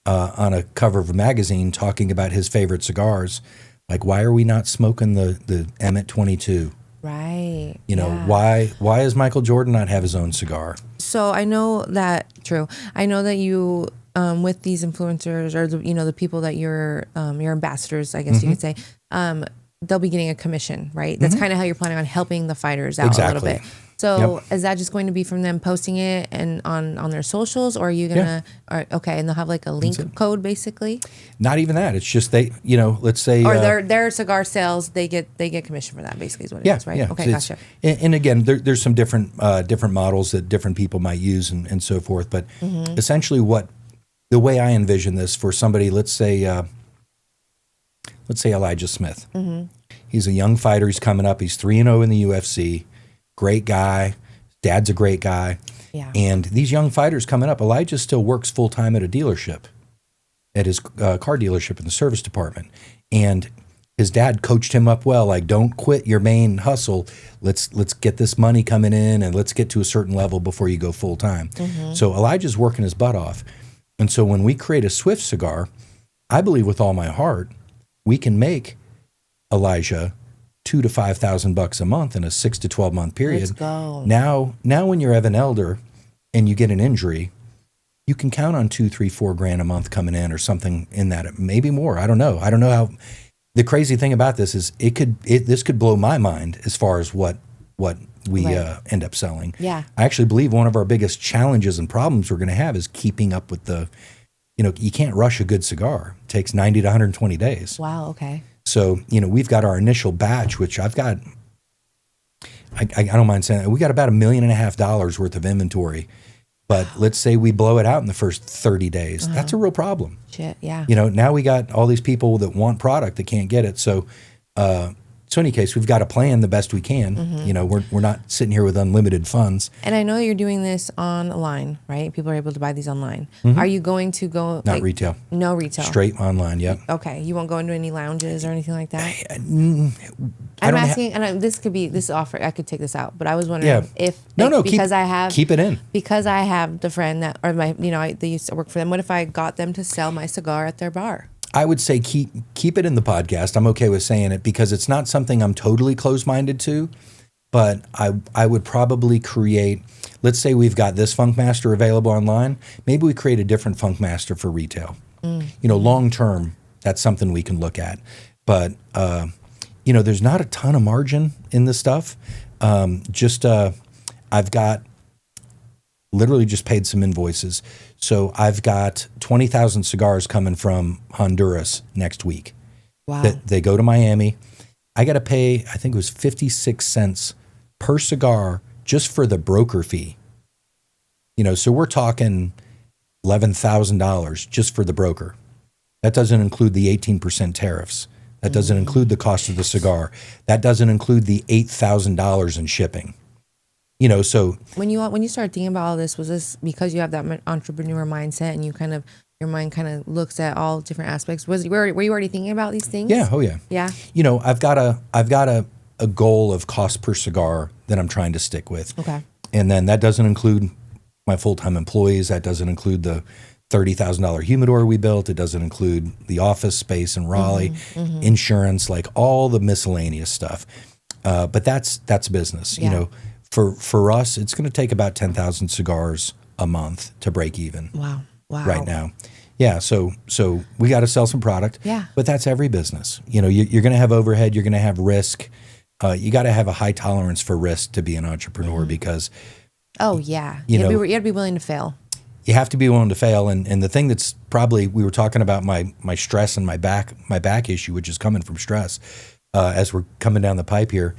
on a cover of a magazine talking about his favorite cigars. Like, why are we not smoking the Emmett 22? Right. Why does Michael Jordan not have his own cigar? So I know that, true. I know that you, with these influencers or, the people that you're your ambassadors, I guess you could say, they'll be getting a commission, right? That's kind of how you're planning on helping the fighters out a little bit. So is that just going to be from them posting it and on their socials, or are you gonna? Okay, and they'll have like a link code, basically. Not even that. It's just they, let's say, or their cigar sales, they get commission for that. Basically, is what it is, right? Yeah. Okay, gotcha. And again, there's some different models that different people might use and so forth. But essentially, the way I envision this for somebody, let's say Elijah Smith. He's a young fighter. He's coming up. He's 3-0 in the UFC. Great guy. Dad's a great guy. Yeah. And these young fighters coming up, Elijah still works full time at a dealership, at his car dealership in the service department. And his dad coached him up well, like, don't quit your main hustle. Let's get this money coming in and let's get to a certain level before you go full time. So Elijah's working his butt off. And so when we create a Swift cigar, I believe with all my heart, we can make Elijah $2,000 to $5,000 a month in a 6 to 12 month period. Let's go. Now when you're Evan Elder and you get an injury, you can count on 2, 3, 4 grand a month coming in or something in that, maybe more. I don't know how. The crazy thing about this is this could blow my mind as far as what we end up selling. Yeah. I actually believe one of our biggest challenges and problems we're going to have is keeping up with you can't rush a good cigar. It takes 90 to 120 days. Wow. Okay. So, we've got our initial batch, which I've got, I don't mind saying that, we got about $1.5 million worth of inventory. But let's say we blow it out in the first 30 days. That's a real problem. Shit. Yeah. Now we got all these people that want product that can't get it. So, in any case, we've got to plan the best we can. We're not sitting here with unlimited funds. And I know you're doing this online, right? People are able to buy these online. Are you going to go? Not retail. No retail. Straight online, yep. Okay. You won't go into any lounges or anything like that? I'm asking, and this offer, I could take this out, but I was wondering keep it in. Because I have the friend that, or they used to work for them. What if I got them to sell my cigar at their bar? I would say keep it in the podcast. I'm okay with saying it because it's not something I'm totally closed-minded to, but I would probably create, let's say we've got this Funkmaster available online, maybe we create a different Funkmaster for retail. Long term, that's something we can look at. But, there's not a ton of margin in this stuff. I've got literally just paid some invoices. So I've got 20,000 cigars coming from Honduras next week. Wow. They go to Miami. I got to pay, I think it was 56 cents per cigar just for the broker fee. So we're talking $11,000 just for the broker. That doesn't include the 18% tariffs. That doesn't include the cost of the cigar. That doesn't include the $8,000 in shipping. So when you started thinking about all this, was this because you have that entrepreneur mindset and your mind kind of looks at all different aspects? Were you already thinking about these things? Yeah. Oh yeah. Yeah. I've got a goal of cost per cigar that I'm trying to stick with. Okay. And then that doesn't include my full-time employees. That doesn't include the $30,000 humidor we built. It doesn't include the office space in Raleigh, insurance, like all the miscellaneous stuff. But that's business. Yeah. For us, it's going to take about 10,000 cigars a month to break even. Wow. Right now. Yeah. So we got to sell some product. Yeah. But that's every business. You're going to have overhead. You're going to have risk. You got to have a high tolerance for risk to be an entrepreneur because. Oh yeah. You have to be willing to fail. You have to be willing to fail. And the thing that's probably, we were talking about my stress and my back issue, which is coming from stress, as we're coming down the pipe here.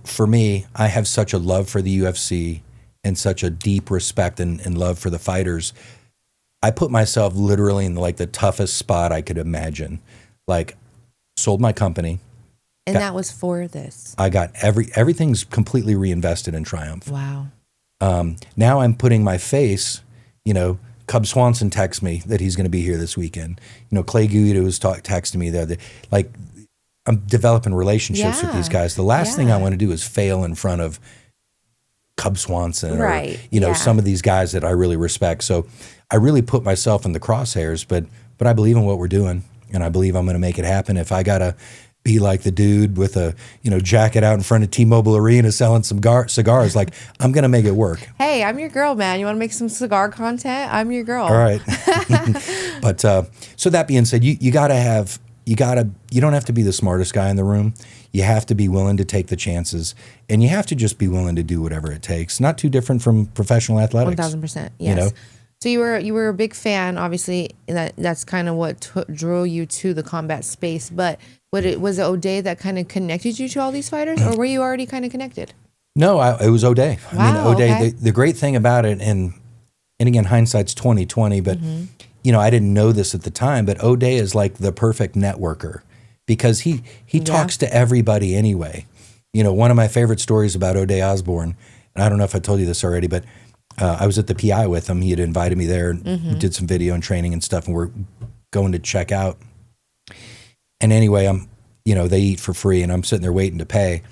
For me, I have such a love for the UFC and such a deep respect and love for the fighters. I put myself literally in the toughest spot I could imagine. Sold my company. And that was for this. I got everything's completely reinvested in Triumph. Wow. Now I'm putting my face, Cub Swanson texts me that he's going to be here this weekend. Clay Guida was texting me there. I'm developing relationships with these guys. The last thing I want to do is fail in front of Cub Swanson or, some of these guys that I really respect. So I really put myself in the crosshairs, but I believe in what we're doing and I believe I'm going to make it happen. If I got to be like the dude with a, jacket out in front of T-Mobile Arena selling some cigars, I'm going to make it work. Hey, I'm your girl, man. You want to make some cigar content? I'm your girl. All right. But so that being said, you don't have to be the smartest guy in the room. You have to be willing to take the chances and you have to just be willing to do whatever it takes. Not too different from professional athletics. 1,000%. Yes. So you were a big fan, obviously, that's kind of what drew you to the combat space. But was it O'Day that kind of connected you to all these fighters, or were you already kind of connected? No, it was O'Day. Wow, O'Day. okay. The great thing about it, and again, hindsight's 20/20, but I didn't know this at the time, but O'Day is like the perfect networker because he talks to everybody anyway. One of my favorite stories about O'Day Osborne, and I don't know if I told you this already, but I was at the PI with him. He had invited me there and we did some video and training and stuff, and we're going to check out. And anyway, they eat for free and I'm sitting there waiting to pay.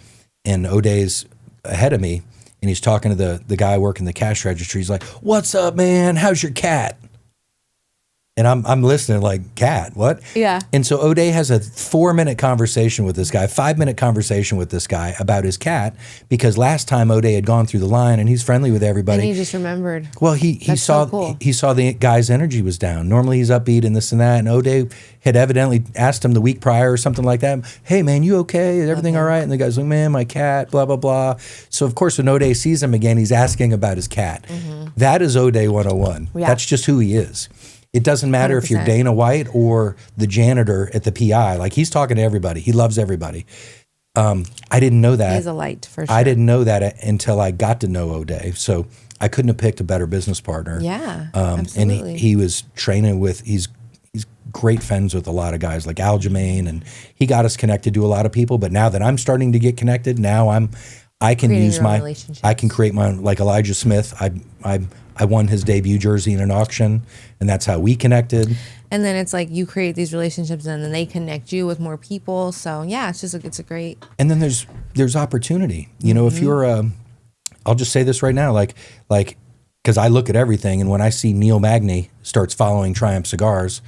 And O'Day's ahead of me and he's talking to the guy working the cash register. He's like, "What's up, man? How's your cat?" And I'm listening like, cat, what? Yeah. And so O'Day has a 4-minute conversation with this guy, 5-minute conversation with this guy about his cat, because last time O'Day had gone through the line and he's friendly with everybody. And he just remembered. Well, he That's saw so cool. he saw the guy's energy was down. Normally he's upbeat and this and that. And O'Day had evidently asked him the week prior or something like that. Hey man, you okay? Is everything all right? And the guy's like, man, my cat, blah blah blah. So of course when O'Day sees him again, he's asking about his cat. That is O'Day 101. Yeah. That's just who he is. It doesn't matter if you're 100%. Dana White or the janitor at the PI. Like he's talking to everybody. He loves everybody. I didn't know that. He's a light for sure. I didn't know that until I got to know O'Day. So I couldn't have picked a better business partner. Yeah, And absolutely. he was training with, he's great friends with a lot of guys like Aljamain, and he got us connected to a lot of people. But now that I'm starting to get connected, now I can Creating use your own my, relationships. I can create my own, like Elijah Smith. I won his debut jersey in an auction, and that's how we connected. And then it's like you create these relationships and then they connect you with more people. So yeah, it's a great. And then there's opportunity. You know, if you're I'll just say this right now, like because I look at everything, and when I see Neil Magny starts following Triumph Cigars,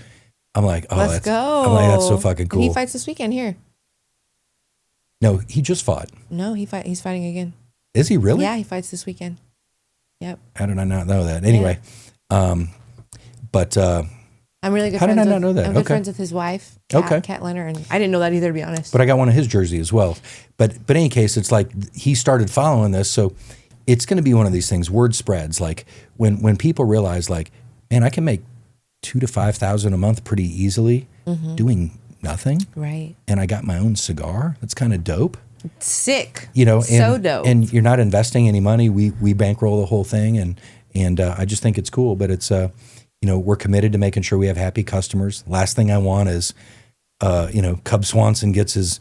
I'm like, oh, Let's go. I'm like, that's so fucking And cool. he fights this weekend here. No, he just fought. No, he's fighting again. Is he really? Yeah, he fights this weekend. Yep. How did I not know that? Anyway, but I'm really good How did friends I with, not know that? I'm good Okay. friends with his wife, Okay. Kat Leonard, and I didn't know that either, to be honest. but I got one of his jersey as well. But in any case, it's like he started following this, so it's going to be one of these things. Word spreads. Like when people realize, like, man, I can make $2,000 to $5,000 a month pretty easily doing nothing, Right. and I got my own cigar. That's kind of dope. Sick. You know, and, So dope. and you're not investing any money. We bankroll the whole thing, and I just think it's cool. But it's you know, we're committed to making sure we have happy customers. Last thing I want is you know, Cub Swanson gets his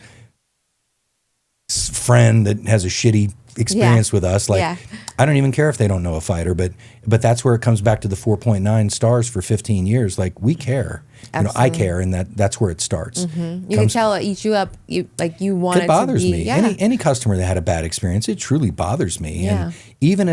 friend that has a shitty experience with us. Like, Yeah. I don't even care if they don't know a fighter, but that's where it comes back to the 4.9 stars for 15 years. Like, we care. You know, I Absolutely. care, and that's where it starts. You can tell it eats you up. You want it It bothers to be, me. Yeah. Any customer that had a bad experience, it truly bothers me. Yeah. And even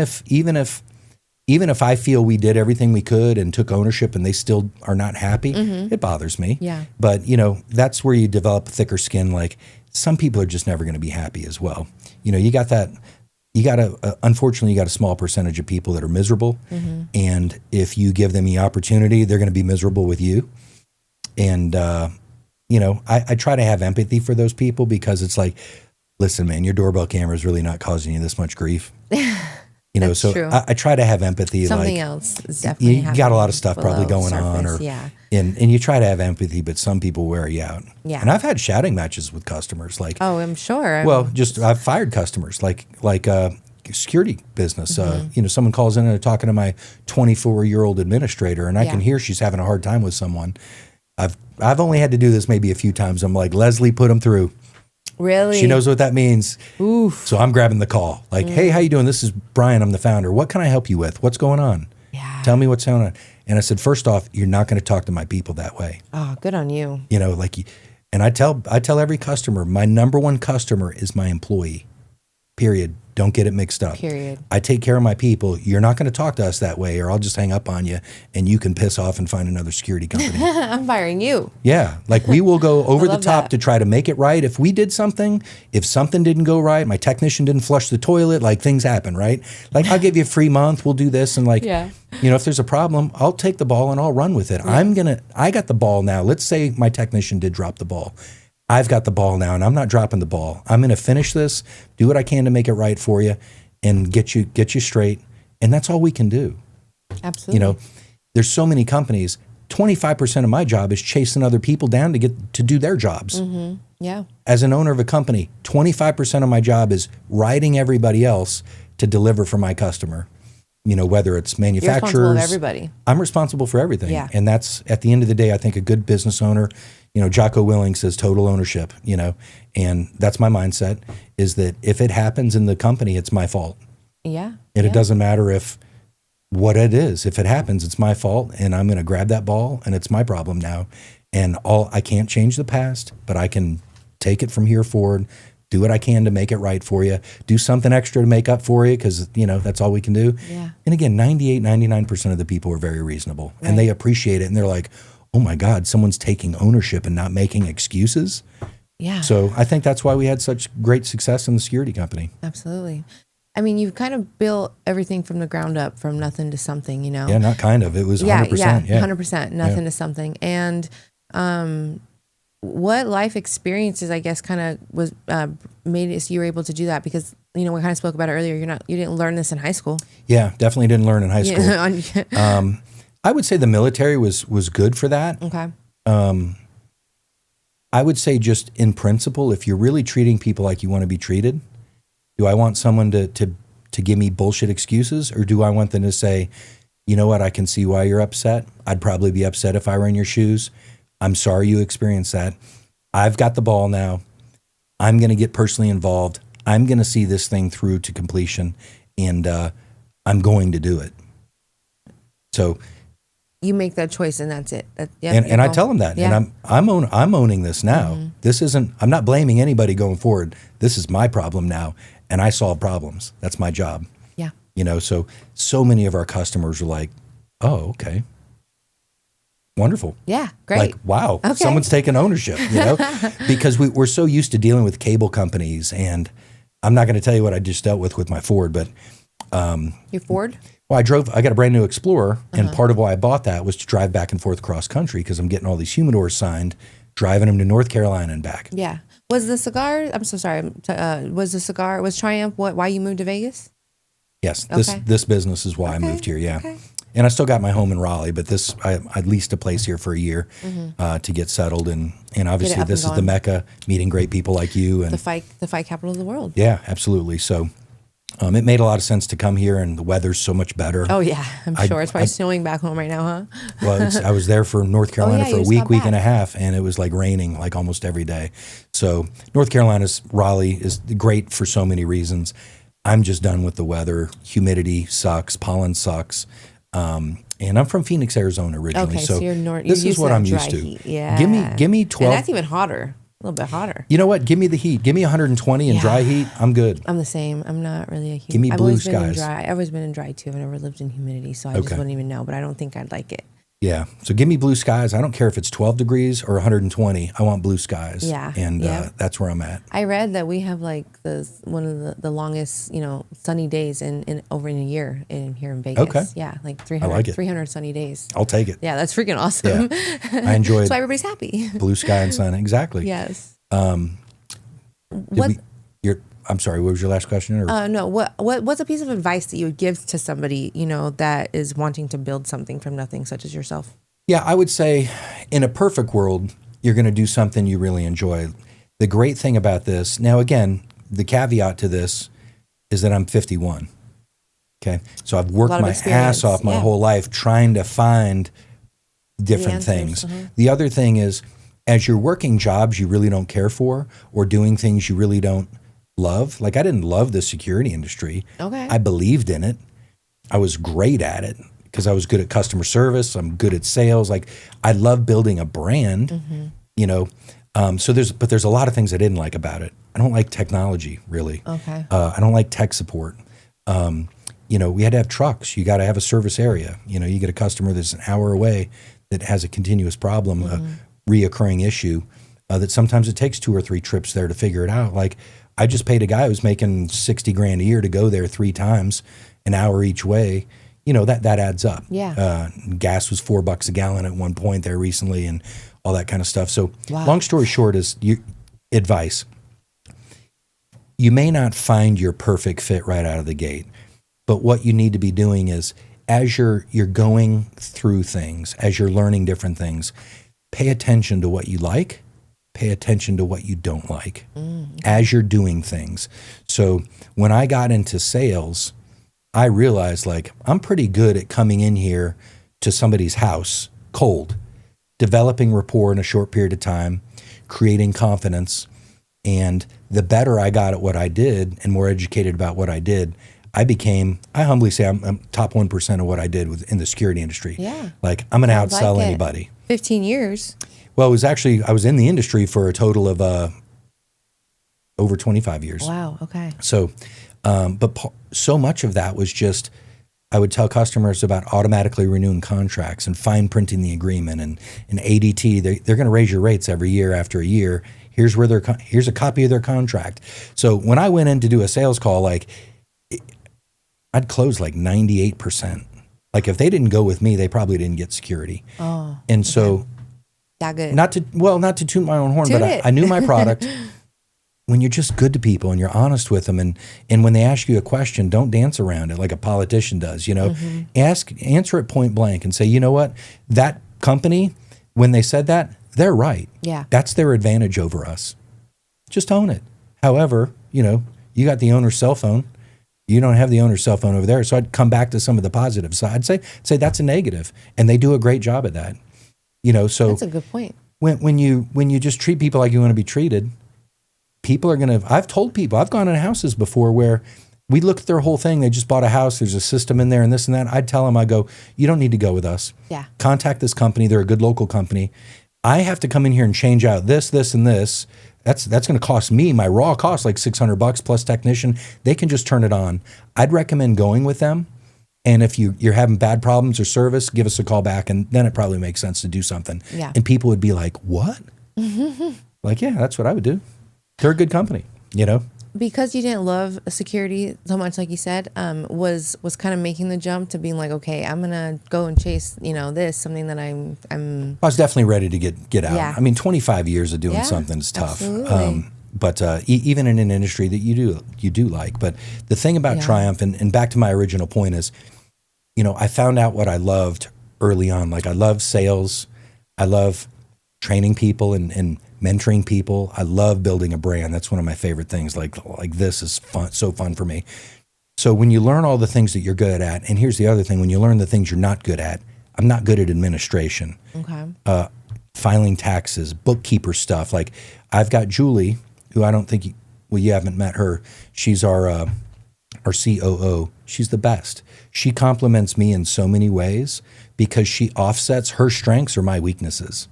if I feel we did everything we could and took ownership and they still are not happy, it bothers me. Yeah. But you know, that's where you develop thicker skin. Like, some people are just never going to be happy as well. You know, unfortunately, you got a small percentage of people that are miserable. And if you give them the opportunity, they're going to be miserable with you. And, you know, I try to have empathy for those people, because it's like, listen, man, your doorbell camera is really not causing you this much grief. You know, That's so true. I try to have empathy. Something like, else is definitely you got a happening lot of stuff probably below going on, surface, or yeah. and you try to have empathy, but some people wear you out. Yeah. And I've had shouting matches with customers. Like, Oh, I'm sure. well, just I've fired customers, like security business. Mm-hmm. You know, someone calls in and they're talking to my 24-year-old administrator, and I can Yeah. hear she's having a hard time with someone. I've only had to do this maybe a few times. I'm like, Leslie, put them through. Really? She knows what that means. Oof. So I'm grabbing the call. Like, hey, how you doing? This is Brian. I'm the founder. What can I help you with? What's going on? Yeah. Tell me what's going on. And I said, first off, you're not going to talk to my people that way. Oh, good on you. You know, like, and I tell every customer, my number one customer is my employee. Period. Don't get it mixed up. Period. I take care of my people. You're not going to talk to us that way, or I'll just hang up on you and you can piss off and find another security company. I'm firing you. Yeah. Like, we will go over the love top that. to try to make it right. If we did something, if something didn't go right, my technician didn't flush the toilet, like, things happen, right? Like, I'll give you a free month. We'll do this. And like, Yeah. you know, if there's a problem, I'll take the ball and I'll run with it. I got the ball now. Let's say my technician did drop the ball. I've got the ball now, and I'm not dropping the ball. I'm going to finish this, do what I can to make it right for you, and get you straight. And that's all we can do. Absolutely. You know, there's so many companies. 25% of my job is chasing other people down to do their jobs. Yeah. As an owner of a company, 25% of my job is riding everybody else to deliver for my customer. You know, whether it's You're manufacturers, responsible of everybody. I'm responsible for everything. Yeah. And that's, at the end of the day, I think a good business owner, you know, Jocko Willing says total ownership, you know, and that's my mindset, is that if it happens in the company, it's my fault. Yeah. And yeah. it doesn't matter what it is. If it happens, it's my fault, and I'm going to grab that ball, and it's my problem now. And I can't change the past, but I can take it from here forward, do what I can to make it right for you, do something extra to make up for you, because, that's all we can do. Yeah. And again, 99% of the people are very reasonable, and they appreciate it. And they're like, oh my God, someone's taking ownership and not making excuses. Yeah. So I think that's why we had such great success in the security company. Absolutely. I mean, you've kind of built everything from the ground up, from nothing to something, Yeah, not kind of. It was 100%. Yeah, 100%, nothing to something. And what life experiences, I guess, kind of was made it so you were able to do that? Because, we kind of spoke about it earlier. You didn't learn this in high school. Yeah, definitely didn't learn in high school. I would say the military was good for that. Okay. I would say just in principle, if you're really treating people like you want to be treated, do I want someone to give me bullshit excuses, or do I want them to say, you know what, I can see why you're upset. I'd probably be upset if I were in your shoes. I'm sorry you experienced that. I've got the ball now. I'm going to get personally involved. I'm going to see this thing through to completion, and I'm going to do it. So you make that choice, and that's it. And I tell them that, and I'm owning this now. Mm-hmm. This isn't. I'm not blaming anybody going forward. This is my problem now, and I solve problems. That's my job. Yeah. So many of our customers are like, "Oh, okay, wonderful. Yeah, great. Like, wow, Okay. someone's taking ownership." Because we're so used to dealing with cable companies, and I'm not going to tell you what I just dealt with my Ford, but Your Ford? well, I got a brand new Explorer, and part of why I bought that was to drive back and forth cross country, because I'm getting all these humidors signed, driving them to North Carolina and back. Yeah. Was the cigar? I'm so sorry. Was Triumph why you moved to Vegas? Yes, Okay. this business is why I moved here. Yeah, and I still got my home in Raleigh, but I leased a place here for a year to get settled, and obviously up this and is the going. Mecca, meeting great people like you, and The fight capital of the world. yeah, absolutely. So it made a lot of sense to come here, and the weather's so much better. Oh yeah, I'm sure it's probably snowing back home right now, huh? Well, I was there for North Carolina yeah, for you a just week got and a back. half, and it was like raining like almost every day. So North Carolina's Raleigh is great for so many reasons. I'm just done with the weather. Humidity sucks. Pollen sucks. And I'm from Phoenix, Arizona originally. Okay, so so you're this is used what to I'm that used dry to. heat. Yeah. Give me 12. And that's even hotter. A little bit hotter. You know what? Give me the heat. Give me 120 and Yeah. dry heat. I'm good. I'm the same. I'm not really a human. Give me I've blue always been in skies. dry. I've always been in dry too. I've never lived in humidity, so I just Okay. wouldn't even know. But I don't think I'd like it. Yeah. So give me blue skies. I don't care if it's 12 degrees or 120. I want blue skies. Yeah. And Yeah. that's where I'm at. I read that we have like one of the longest, sunny days in over in a year here in Vegas. Okay. Yeah, like I like it. 300 sunny days. I'll take it. Yeah, that's freaking awesome. I enjoy That's it. why everybody's happy. Blue sky and sun. Exactly. Yes. Did I'm sorry, what was your last question? Or? No. What's a piece of advice that you would give to somebody that is wanting to build something from nothing, such as yourself? Yeah, I would say in a perfect world, you're going to do something you really enjoy. The great thing about this, now again, the caveat to this is that I'm 51. Okay. So I've worked lot of my experience, ass off my yeah. whole life trying to find different answers, things. The other thing is, as you're working jobs you really don't care for, or doing things you really don't love, like I didn't love the security industry. Okay. I believed in it. I was great at it because I was good at customer service. I'm good at sales. Like I love building a brand, so there's a lot of things I didn't like about it. I don't like technology really. Okay. I don't like tech support. We had to have trucks. You got to have a service area. You get a customer that's an hour away that has a continuous problem, a reoccurring issue, that sometimes it takes 2 or 3 trips there to figure it out. Like I just paid a guy who's making $60,000 a year to go there 3 times, an hour each way. That adds up. Yeah. Gas was $4 a gallon at one point there recently, and all that kind of stuff. So Wow. long story short is advice. You may not find your perfect fit right out of the gate, but what you need to be doing is as you're going through things, as you're learning different things, pay attention to what you like, pay attention to what you don't like as you're doing things. So when I got into sales, I realized like I'm pretty good at coming in here to somebody's house cold, developing rapport in a short period of time, creating confidence. And the better I got at what I did and more educated about what I did, I humbly say I'm top 1% of what I did in the security industry. Yeah. Like I'm going to Sounds outsell like it. anybody. 15 years. Well, I was in the industry for a total of over 25 years. Wow. Okay. So, so much of that was just, I would tell customers about automatically renewing contracts and fine printing the agreement and ADT. They're going to raise your rates every year after a year. Here's a copy of their contract. So when I went in to do a sales call, like I'd close like 98%. Like if they didn't go with me, they probably didn't get security. Oh. And so that good. Not to toot my own horn, Toot but it. I knew my product. When you're just good to people and you're honest with them, and when they ask you a question, don't dance around it like a politician does. Answer it point blank and say, you know what, that company, when they said that, they're right. Yeah. That's their advantage over us. Just own it. However, you got the owner's cell phone. You don't have the owner's cell phone over there. So I'd come back to some of the positives. So I'd say that's a negative, and they do a great job at that. So that's a good point. When you just treat people like you want to be treated, people are going to, I've told people, I've gone in houses before where we looked at their whole thing. They just bought a house. There's a system in there and this and that. I'd tell them, I go, you don't need to go with us. Yeah. Contact this company. They're a good local company. I have to come in here and change out this, and this. That's going to cost me, my raw cost, like $600 plus technician. They can just turn it on. I'd recommend going with them. And if you're having bad problems or service, give us a call back, and then it probably makes sense to do something. Yeah. And people would be like, what? Like, yeah, that's what I would do. They're a good company, Because you didn't love security so much, like you said, was kind of making the jump to being like, okay, I'm gonna go and chase, this, something that I'm. I was definitely ready to get out. Yeah. I mean, 25 years of doing something is tough. Absolutely. But even in an industry that you do like. But the thing about Triumph, and back to my original point is, I found out what I loved early on. Like I love sales, I love training people and mentoring people. I love building a brand. That's one of my favorite things. Like this is fun, so fun for me. So when you learn all the things that you're good at, and here's the other thing, when you learn the things you're not good at, I'm not good at administration. Okay. Filing taxes, bookkeeper stuff. Like I've got Julie, who I don't think you haven't met her. She's our COO. She's the best. She compliments me in so many ways because she offsets her strengths or my weaknesses.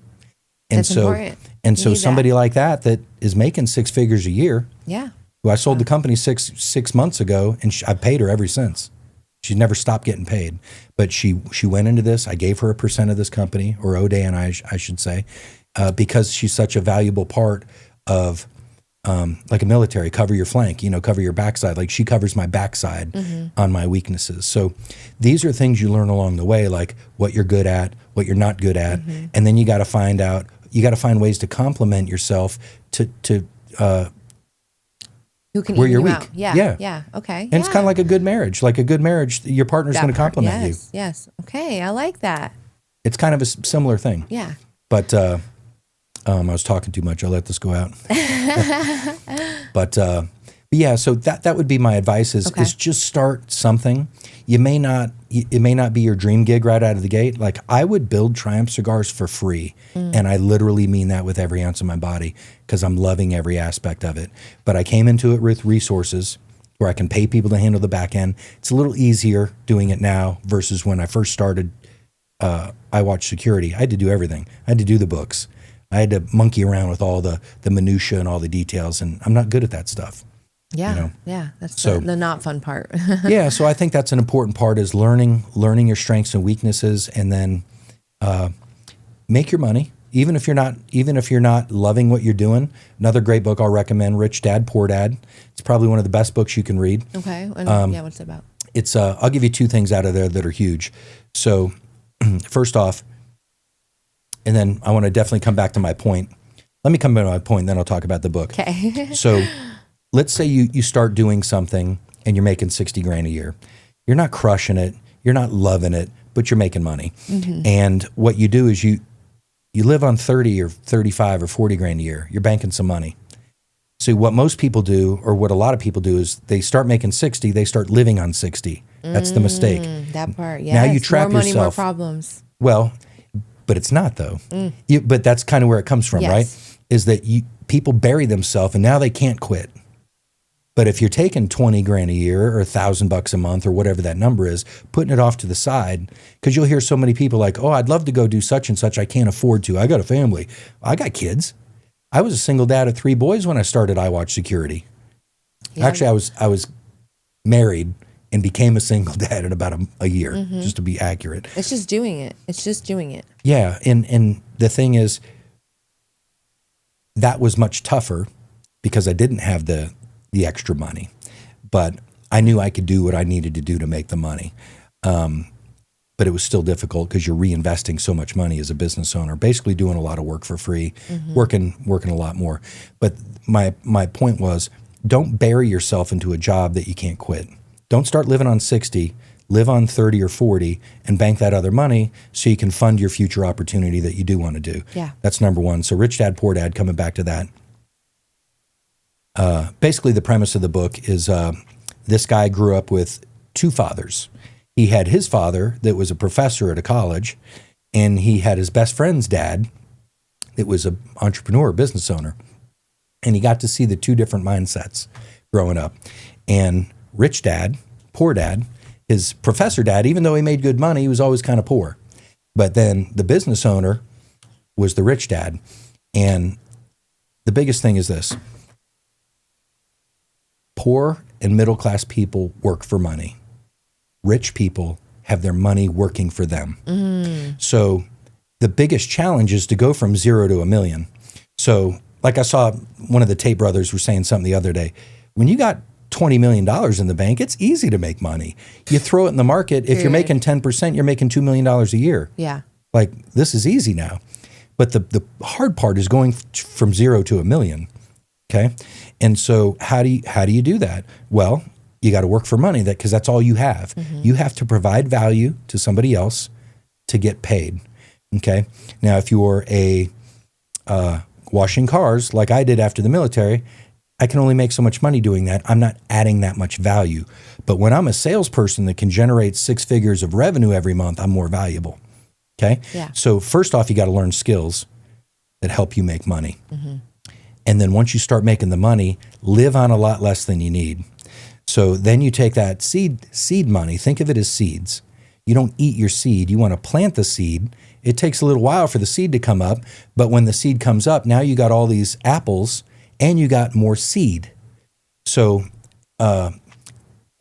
And That's important. And so somebody like that is making six figures a year. Yeah. Who I sold the company six months ago, and I've paid her ever since. She's never stopped getting paid. But she went into this. I gave her 1% of this company, or O'Day and I should say, because she's such a valuable part of like a military, cover your flank, cover your backside. Like she covers my backside on my weaknesses. So these are things you learn along the way, like what you're good at, what you're not good at. And then you got to find ways to complement yourself to who can where even you're you weak. out. Yeah. Okay. And it's kind of like a good marriage. Like a good marriage, your partner's going to compliment you. Yes. Okay. I like that. It's kind of a similar thing. Yeah. But I was talking too much. I'll let this go out. But yeah, so that would be my advice is just start something. It may not be your dream gig right out of the gate. Like I would build Triumph Cigars for free. And I literally mean that with every ounce of my body because I'm loving every aspect of it. But I came into it with resources where I can pay people to handle the back end. It's a little easier doing it now versus when I first started I watched security. I had to do everything. I had to do the books. I had to monkey around with all the minutia and all the details, and I'm not good at that stuff. Yeah, that's the not fun part. Yeah, so I think that's an important part is learning your strengths and weaknesses, and then make your money. Even if you're not loving what you're doing. Another great book I'll recommend, Rich Dad, Poor Dad. It's probably one of the best books you can read. Okay, and what's it about? It's I'll give you two things out of there that are huge. So first off, and then I want to definitely come back to my point. Let me come back to my point, then I'll talk about the book. Okay. So let's say you start doing something and you're making $60,000 a year. You're not crushing it. You're not loving it, but you're making money. And what you do is you live on 30 or 35 or 40 grand a year. You're banking some money. So what most people do, or what a lot of people do, is they start making 60, they start living on 60. That's the mistake. That part, yes. Now you trap more money, yourself. More problems. Well, but it's not though. But that's kind of where it comes from, right? Is that people bury themselves and now they can't quit. But if you're taking 20 grand a year or $1,000 a month or whatever that number is, putting it off to the side, because you'll hear so many people like, oh, I'd love to go do such and such. I can't afford to. I got a family. I got kids. I was a single dad of 3 boys when I started iWatch Security. Yeah. Actually, I was married and became a single dad in about a year, just to be accurate. It's just doing it. It's just doing it. Yeah, and the thing is, that was much tougher because I didn't have the extra money, but I knew I could do what I needed to do to make the money. But it was still difficult because you're reinvesting so much money as a business owner, basically doing a lot of work for free, working a lot more. But my point was, don't bury yourself into a job that you can't quit. Don't start living on 60, live on 30 or 40 and bank that other money so you can fund your future opportunity that you do want to do. Yeah. That's number one. So Rich Dad, Poor Dad, coming back to that. Basically the premise of the book is this guy grew up with 2 fathers. He had his father that was a professor at a college, and he had his best friend's dad that was an entrepreneur, business owner. And he got to see the 2 different mindsets growing up. And Rich Dad, Poor Dad, his professor dad, even though he made good money, he was always kind of poor. But then the business owner was the rich dad. And the biggest thing is this: poor and middle class people work for money. Rich people have their money working for them. So the biggest challenge is to go from 0 to $1 million. So like I saw one of the Tate brothers were saying something the other day, when you got $20 million in the bank, it's easy to make money. You throw it in the market. If you're making 10%, you're making $2 million a year. Yeah. Like, this is easy now. But the hard part is going from 0 to $1 million. Okay. And so how do you do that? Well, you got to work for money because that's all you have. You have to provide value to somebody else to get paid. Okay. Now, if you're washing cars like I did after the military, I can only make so much money doing that. I'm not adding that much value. But when I'm a salesperson that can generate 6 figures of revenue every month, I'm more valuable. Okay. Yeah. So first off, you got to learn skills that help you make money. And then once you start making the money, live on a lot less than you need. So then you take that seed money, think of it as seeds. You don't eat your seed. You want to plant the seed. It takes a little while for the seed to come up, but when the seed comes up, now you got all these apples and you got more seed. So to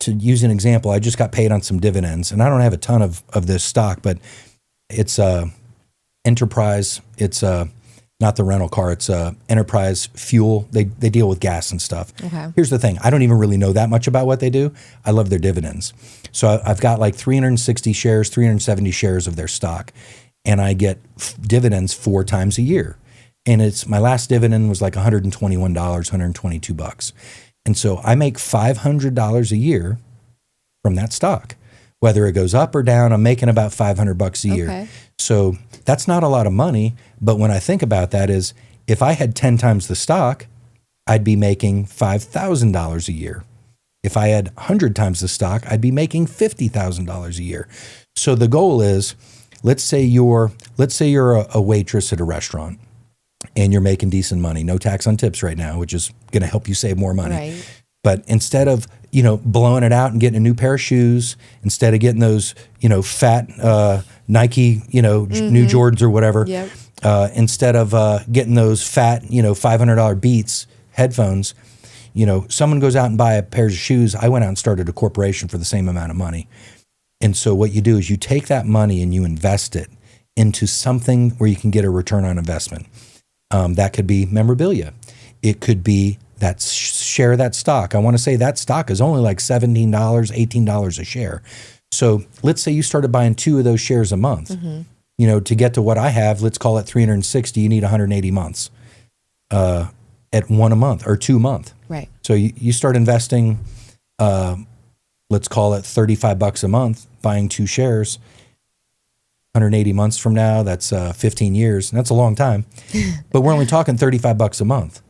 use an example, I just got paid on some dividends, and I don't have a ton of this stock, but it's Enterprise. It's not the rental car. It's Enterprise Fuel. They deal with gas and stuff. Okay. Here's the thing. I don't even really know that much about what they do. I love their dividends. So I've got like 360 shares, 370 shares of their stock, and I get dividends 4 times a year. And it's my last dividend was like $121, $122. And so I make $500 a year from that stock. Whether it goes up or down, I'm making about $500 a year. Okay. So that's not a lot of money, but when I think about that is if I had 10 times the stock, I'd be making $5,000 a year. If I had 100 times the stock, I'd be making $50,000 a year. So the goal is, let's say you're a waitress at a restaurant and you're making decent money, no tax on tips right now, which is going to help you save more money. Right. But instead of, blowing it out and getting a new pair of shoes, instead of getting those, fat Nike, new Jordans or whatever, Yep. Instead of getting those fat, $500 Beats headphones, someone goes out and buy a pair of shoes. I went out and started a corporation for the same amount of money. And so what you do is you take that money and you invest it into something where you can get a return on investment. That could be memorabilia. It could be that share of that stock. I want to say that stock is only like $17, $18 a share. So let's say you started buying 2 of those shares a month. To get to what I have, let's call it 360, you need 180 months at 1 a month or 2 a month. Right. So you start investing, let's call it $35 a month, buying 2 shares. 180 months from now, that's 15 years. And that's a long time. But we're only talking $35 a month.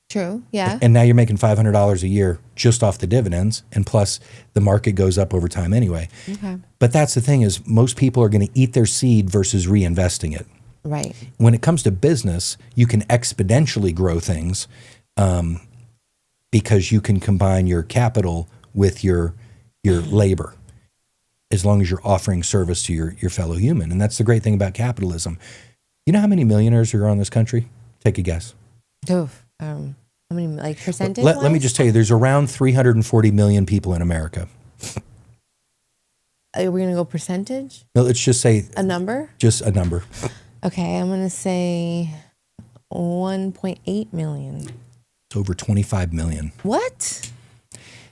True. Yeah. And now you're making $500 a year just off the dividends. And plus the market goes up over time anyway. Okay. But that's the thing is most people are going to eat their seed versus reinvesting it. Right. When it comes to business, you can exponentially grow things because you can combine your capital with your labor, as long as you're offering service to your fellow human. And that's the great thing about capitalism. You know how many millionaires are on this country? Take a guess. Oof. How many, like, percentage? Let me just tell you, there's around 340 million people in America. Are we going to go percentage? No, let's just say A number? just a number. Okay, I'm going to say 1.8 million. It's over 25 million. What?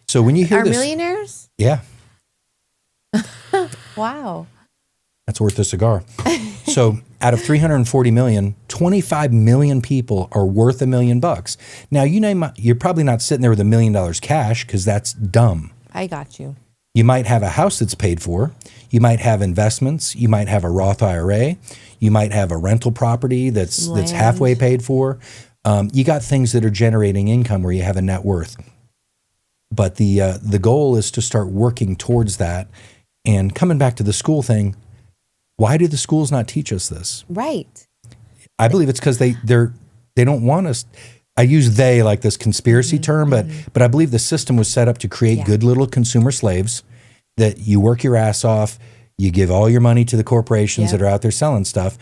So when you hear Are this, millionaires? yeah, Wow. that's worth a cigar. So out of 340 million, 25 million people are worth $1 million. Now, you're probably not sitting there with $1 million cash because that's dumb. I got you. You might have a house that's paid for. You might have investments. You might have a Roth IRA. You might have a rental property that's halfway paid for. You got things that are generating income where you have a net worth. But the goal is to start working towards that. And coming back to the school thing, why do the schools not teach us this? Right. I believe it's because they don't want us. I use they like this conspiracy term, but I believe the system was set up to create good little consumer slaves that you work your ass off, you give all your money to the corporations that are out there selling stuff,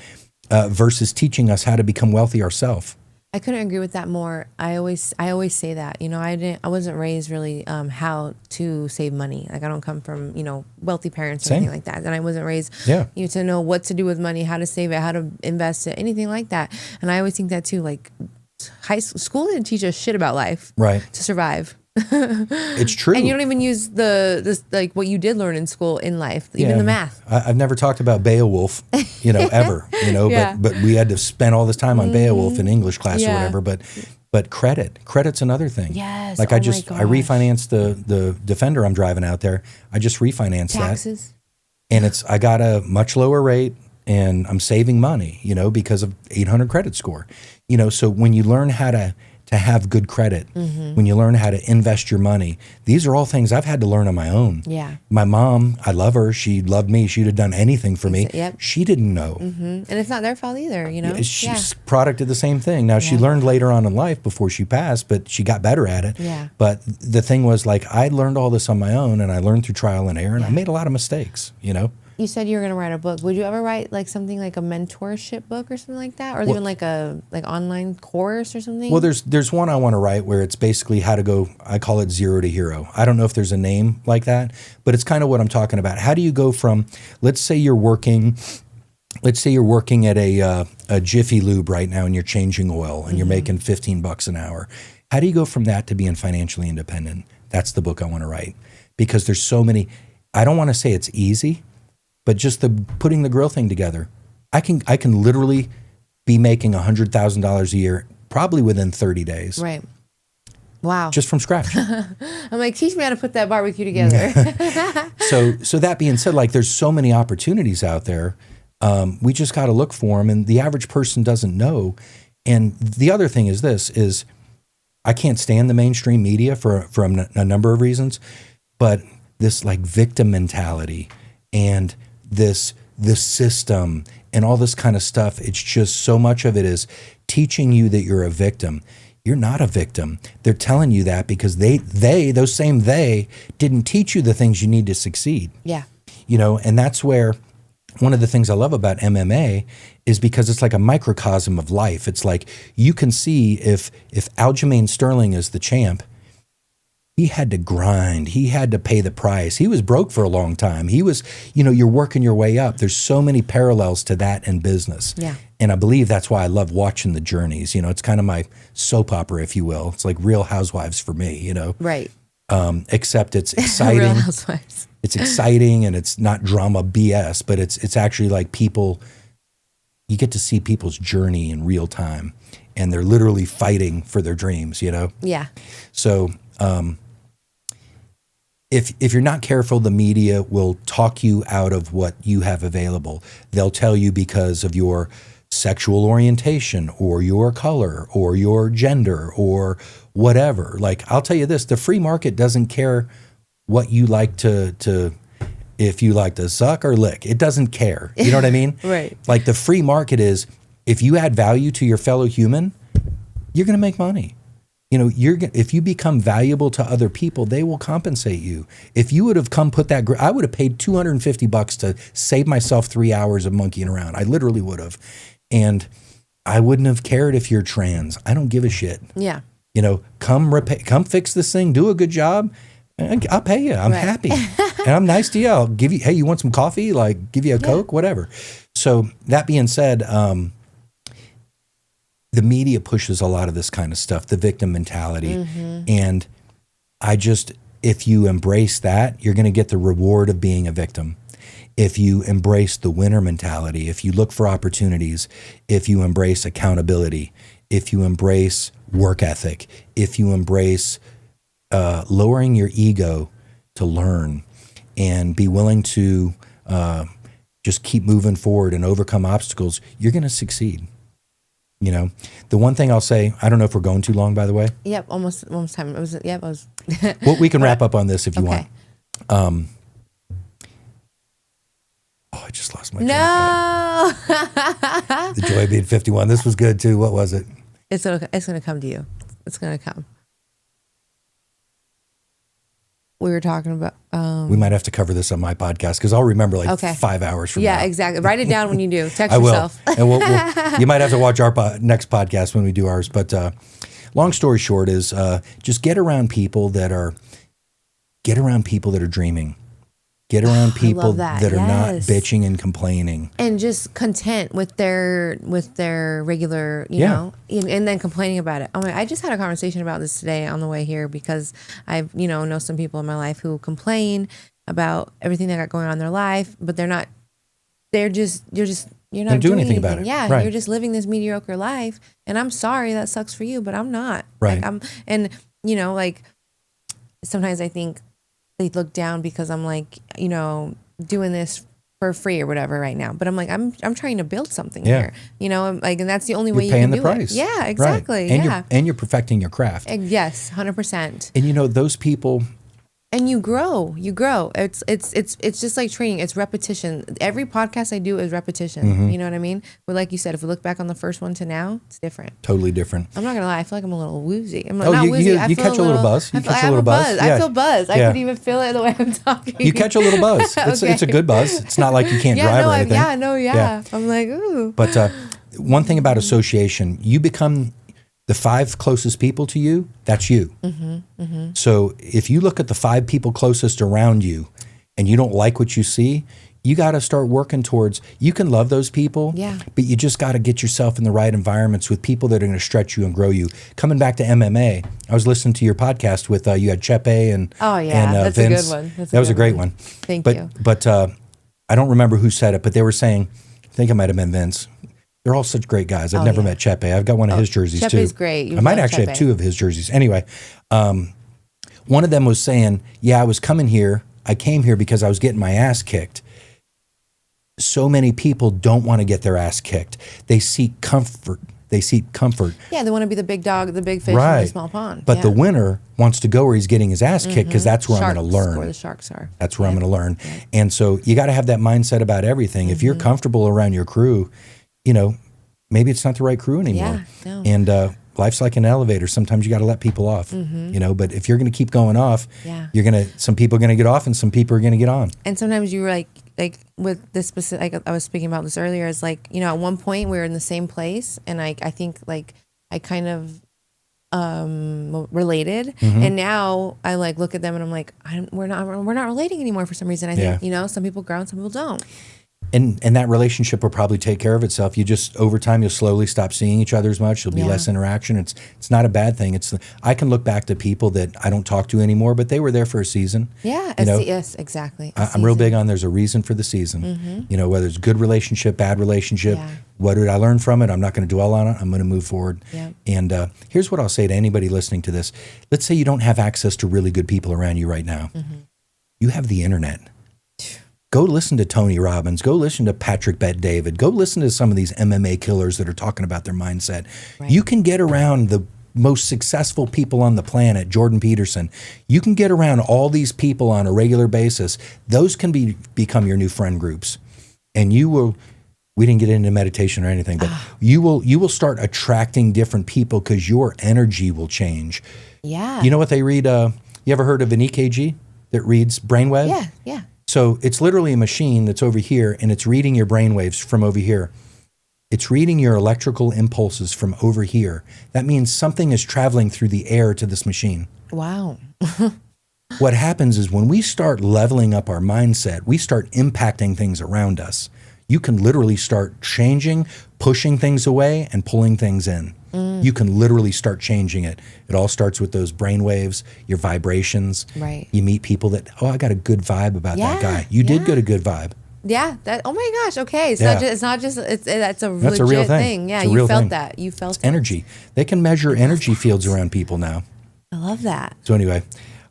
versus teaching us how to become wealthy ourselves. I couldn't agree with that more. I always say that, I wasn't raised really how to save money. Like, I don't come from, wealthy parents or anything like that. And I wasn't raised to know what to do with money, how to save it, how to invest it, anything like that. And I always think that too, like, school didn't teach us shit about life, right? To survive. It's true. And you don't even use this like what you did learn in school in life, even the math. I've never talked about Beowulf, ever, but we had to spend all this time on Beowulf in English class or whatever. But credit's another thing. Yes. Like I refinanced the Defender I'm driving out there. I just refinanced Taxes. that. And I got a much lower rate and I'm saving money, because of 800 credit score. So when you learn how to have good credit, when you learn how to invest your money, these are all things I've had to learn on my own. Yeah. My mom, I love her. She loved me. She'd have done anything for me. Yep. She didn't know. And it's not their fault either, She's product did the same thing. Now, she learned later on in life before she passed, but she got better at it. Yeah. But the thing was, like, I learned all this on my own, and I learned through trial and error, and I made a lot of mistakes, You said you were going to write a book. Would you ever write like something like a mentorship book or something like that, or even like a online course or something? Well, there's one I want to write where it's basically how to go. I call it 0 to hero. I don't know if there's a name like that, but it's kind of what I'm talking about. How do you go from, let's say you're working at a Jiffy Lube right now and you're changing oil and you're making $15 an hour. How do you go from that to being financially independent? That's the book I want to write, because there's so many. I don't want to say it's easy, but just putting the grill thing together, I can literally be making $100,000 a year probably within 30 days. Right. Wow. Just from scratch. I'm like, teach me how to put that barbecue together. So that being said, like, there's so many opportunities out there. We just got to look for them, and the average person doesn't know. And the other thing is I can't stand the mainstream media for a number of reasons, but this like victim mentality and this system and all this kind of stuff, it's just so much of it is teaching you that you're a victim. You're not a victim. They're telling you that because those same didn't teach you the things you need to succeed. Yeah. And that's where one of the things I love about MMA is because it's like a microcosm of life. It's like you can see if Aljamain Sterling is the champ, he had to grind. He had to pay the price. He was broke for a long time. He was, you're working your way up. There's so many parallels to that in business. Yeah. And I believe that's why I love watching the journeys. It's kind of my soap opera, if you will. It's like Real Housewives for me, Right. Except it's exciting. Real Housewives. It's exciting and it's not drama BS, but it's actually like you get to see people's journey in real time, and they're literally fighting for their dreams, Yeah. So, if you're not careful, the media will talk you out of what you have available. They'll tell you because of your sexual orientation or your color or your gender or whatever. Like, I'll tell you this, the free market doesn't care what you like to if you like to suck or lick. It doesn't care. You know what I mean? Right. Like, the free market is, if you add value to your fellow human, you're going to make money. If you become valuable to other people, they will compensate you. If you would have come I would have paid $250 to save myself 3 hours of monkeying around. I literally would have. And I wouldn't have cared if you're trans. I don't give a shit. Yeah. You know, come fix this thing, do a good job. And I'll pay you. I'm happy. And I'm nice to you. I'll give you, hey, you want some coffee? Like, give you a Coke, whatever. So that being said, the media pushes a lot of this kind of stuff, the victim mentality. And if you embrace that, you're going to get the reward of being a victim. If you embrace the winner mentality, if you look for opportunities, if you embrace accountability, if you embrace work ethic, if you embrace lowering your ego to learn and be willing to just keep moving forward and overcome obstacles, you're going to succeed. You know, the one thing I'll say, I don't know if we're going too long, by the way. Yep, almost time. It was. Well, we can wrap up on this if you want. I just lost my train of thought. The joy of being 51. This was good too. What was it? It's gonna come to you. It's gonna come. We were talking about. We might have to cover this on my podcast because I'll remember 5 hours from now. Yeah, exactly. Write it down when you do. Text I will. yourself. And you might have to watch our next podcast when we do ours. But long story short is just get around people that are dreaming. Get around people that are not bitching and complaining, and just content with their regular, you know, and then complaining about it. Oh my! I just had a conversation about this today on the way here because I've know some people in my life who complain about everything they got going on in their life, but you're not doing anything about it. Yeah, right. You're just living this mediocre life, and I'm sorry that sucks for you, but I'm not. Right. Like sometimes I think they look down because I'm like, doing this for free or whatever right now. But I'm like, I'm trying to build something here, and that's the only way you can do it. Yeah, exactly. Right. And you're perfecting your craft. Yes, 100%. And those people. And you grow. It's just like training. It's repetition. Every podcast I do is repetition. You know what I mean? But like you said, if we look back on the first one to now, it's different. Totally different. I'm not gonna lie. I feel like I'm a little woozy. I'm not woozy. You catch a little buzz. I feel buzz. I could even feel it the way I'm talking. You catch a little buzz. It's a good buzz. It's not like you can't drive or anything. I'm like, ooh. But one thing about association, you become the 5 closest people to you, that's you. So if you look at the 5 people closest around you and you don't like what you see, you got to start working towards, you can love those people, but you just got to get yourself in the right environments with people that are going to stretch you and grow you. Coming back to MMA, I was listening to your podcast with, you had Chepe and that's Vince. A good one. That was a great one. Thank you. But I don't remember who said it, but they were saying, I think it might have been Vince. They're all such great guys. I've never met Chepe. I've got one of his jerseys too. Chepe's great. I might actually have 2 of his jerseys. Anyway, one of them was saying, I came here because I was getting my ass kicked. So many people don't want to get their ass kicked. They seek comfort. Yeah, they want to be the big dog, the big fish in the small pond. But the winner wants to go where he's getting his ass kicked because that's where I'm going to learn. Where the sharks are. That's where I'm going to learn. Yeah. And so you got to have that mindset about everything. If you're comfortable around your crew, maybe it's not the right crew anymore. Yeah, no. And life's like an elevator. Sometimes you got to let people off, but if you're going to keep going off, some people are going to get off and some people are going to get on. And sometimes you were like with this specific, I was speaking about this earlier, is at one point we were in the same place and I think I kind of related, and now I look at them and I'm like, we're not relating anymore for some reason. I think some people grow and some people don't. And that relationship will probably take care of itself. You just, over time, you'll slowly stop seeing each other as much. There'll be less interaction. It's not a bad thing. I can look back to people that I don't talk to anymore, but they were there for a season. Yeah, yes, exactly. I'm real big on there's a reason for the season. Whether it's good relationship, bad relationship, what did I learn from it? I'm not going to dwell on it. I'm going to move forward. Yeah. And here's what I'll say to anybody listening to this. Let's say you don't have access to really good people around you right now. You have the internet. Go listen to Tony Robbins. Go listen to Patrick Bet-David. Go listen to some of these MMA killers that are talking about their mindset. Right. You can get around the most successful people on the planet, Jordan Peterson. You can get around all these people on a regular basis. Those can become your new friend groups. And you will, we didn't get into meditation or anything, but you will start attracting different people because your energy will change. Yeah. You know what they read? You ever heard of an EKG that reads brainwave? Yeah. So it's literally a machine that's over here, and it's reading your brainwaves from over here. It's reading your electrical impulses from over here. That means something is traveling through the air to this machine. Wow. What happens is when we start leveling up our mindset, we start impacting things around us. You can literally start changing, pushing things away and pulling things in. You can literally start changing it. It all starts with those brain waves, your vibrations. Right. You meet people that, oh, I got a good vibe about Yeah, that guy. You did yeah. get a good vibe. Yeah. That. Oh my gosh. Okay. It's Yeah. not just. That's a That's legit a real thing. Yeah. It's a You real felt thing. that. You felt it. Energy. They can measure energy fields around people now. I love that. So anyway,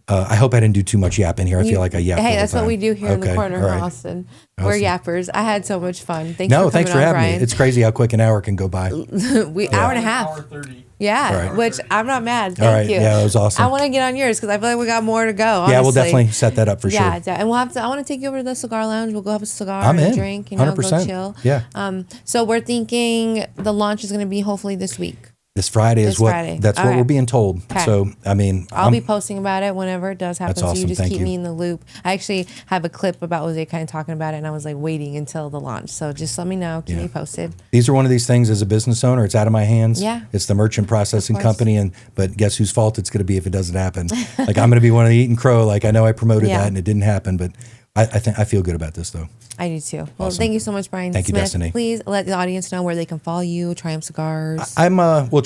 I hope I didn't do too much yapping here. I feel like I yapped. Hey, the whole that's what time. we do here in the Okay, corner all right. in Austin. We're yappers. I had so much fun. Thanks No, for thanks coming for on, having me. Brian. It's crazy how quick an hour can go by. Hour and a half. Hour 30. Yeah, All right. which I'm not mad. All Thank right. you. Yeah, that was awesome. I want to get on yours because I feel like we got more to go. Honestly. Yeah, we'll definitely set that up for Yeah, sure. and we'll have to. I want to take you over to the cigar lounge. We'll go have a cigar I'm and in. a drink. You know, 100%. go chill. Yeah. So we're thinking the launch is going to be hopefully this week. This Friday This is what Friday. that's All what right. we're being told. Okay. So I mean, I'll be posting about it whenever it does happen. That's So awesome. you just Thank keep you. me in the loop. I actually have a clip about Jose kind of talking about it, and I was like waiting until the launch. So just let me know. Keep me posted. these are one of these things as a business owner. It's out of my hands. Yeah. It's the merchant processing course. company, but guess whose fault it's going to be if it doesn't happen? Like I'm going to be one of the eating crow. Like I know I promoted Yeah. that and it didn't happen, but I think I feel good about this though. I do too. Well, Awesome. thank you so much, Brian Thank you, Smith. Destiny. Please let the audience know where they can follow you. Triumph Cigars. I'm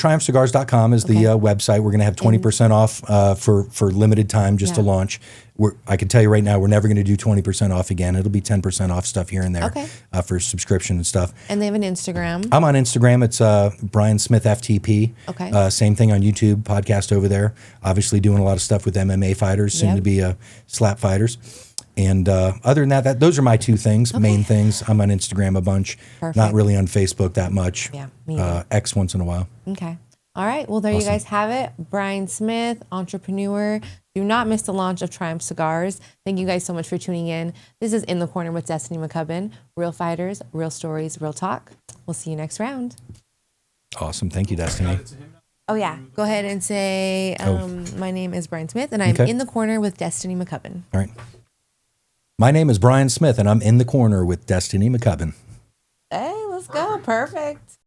triumphcigars.com is the website. We're going to have 20% off for limited time just to Yeah. launch. I can tell you right now, we're never going to do 20% off again. It'll be 10% off stuff here and there Okay. For subscription and stuff. And they have an Instagram. I'm on Instagram. It's Brian Smith FTP. Okay. Same thing on YouTube, podcast over there. Obviously doing a lot of stuff with MMA fighters, soon Yep. to be slap fighters. And other than that, those are my two things, main things. I'm on Instagram a bunch, Perfect. not really on Facebook that much. Yeah, me neither. X once in a while. Okay. All right. Well, there you guys have it. Brian Smith, entrepreneur. Do not miss the launch of Triumph Cigars. Thank you guys so much for tuning in. This is In the Corner with Destiny McCubbin. Real fighters, real stories, real talk. We'll see you next round. Awesome. Thank you, Destiny. Oh, yeah. Go ahead and say, my name is Brian Smith, and I'm Okay. in the corner with Destiny McCubbin. All right. My name is Brian Smith, and I'm in the corner with Destiny McCubbin. Hey, let's go. Perfect.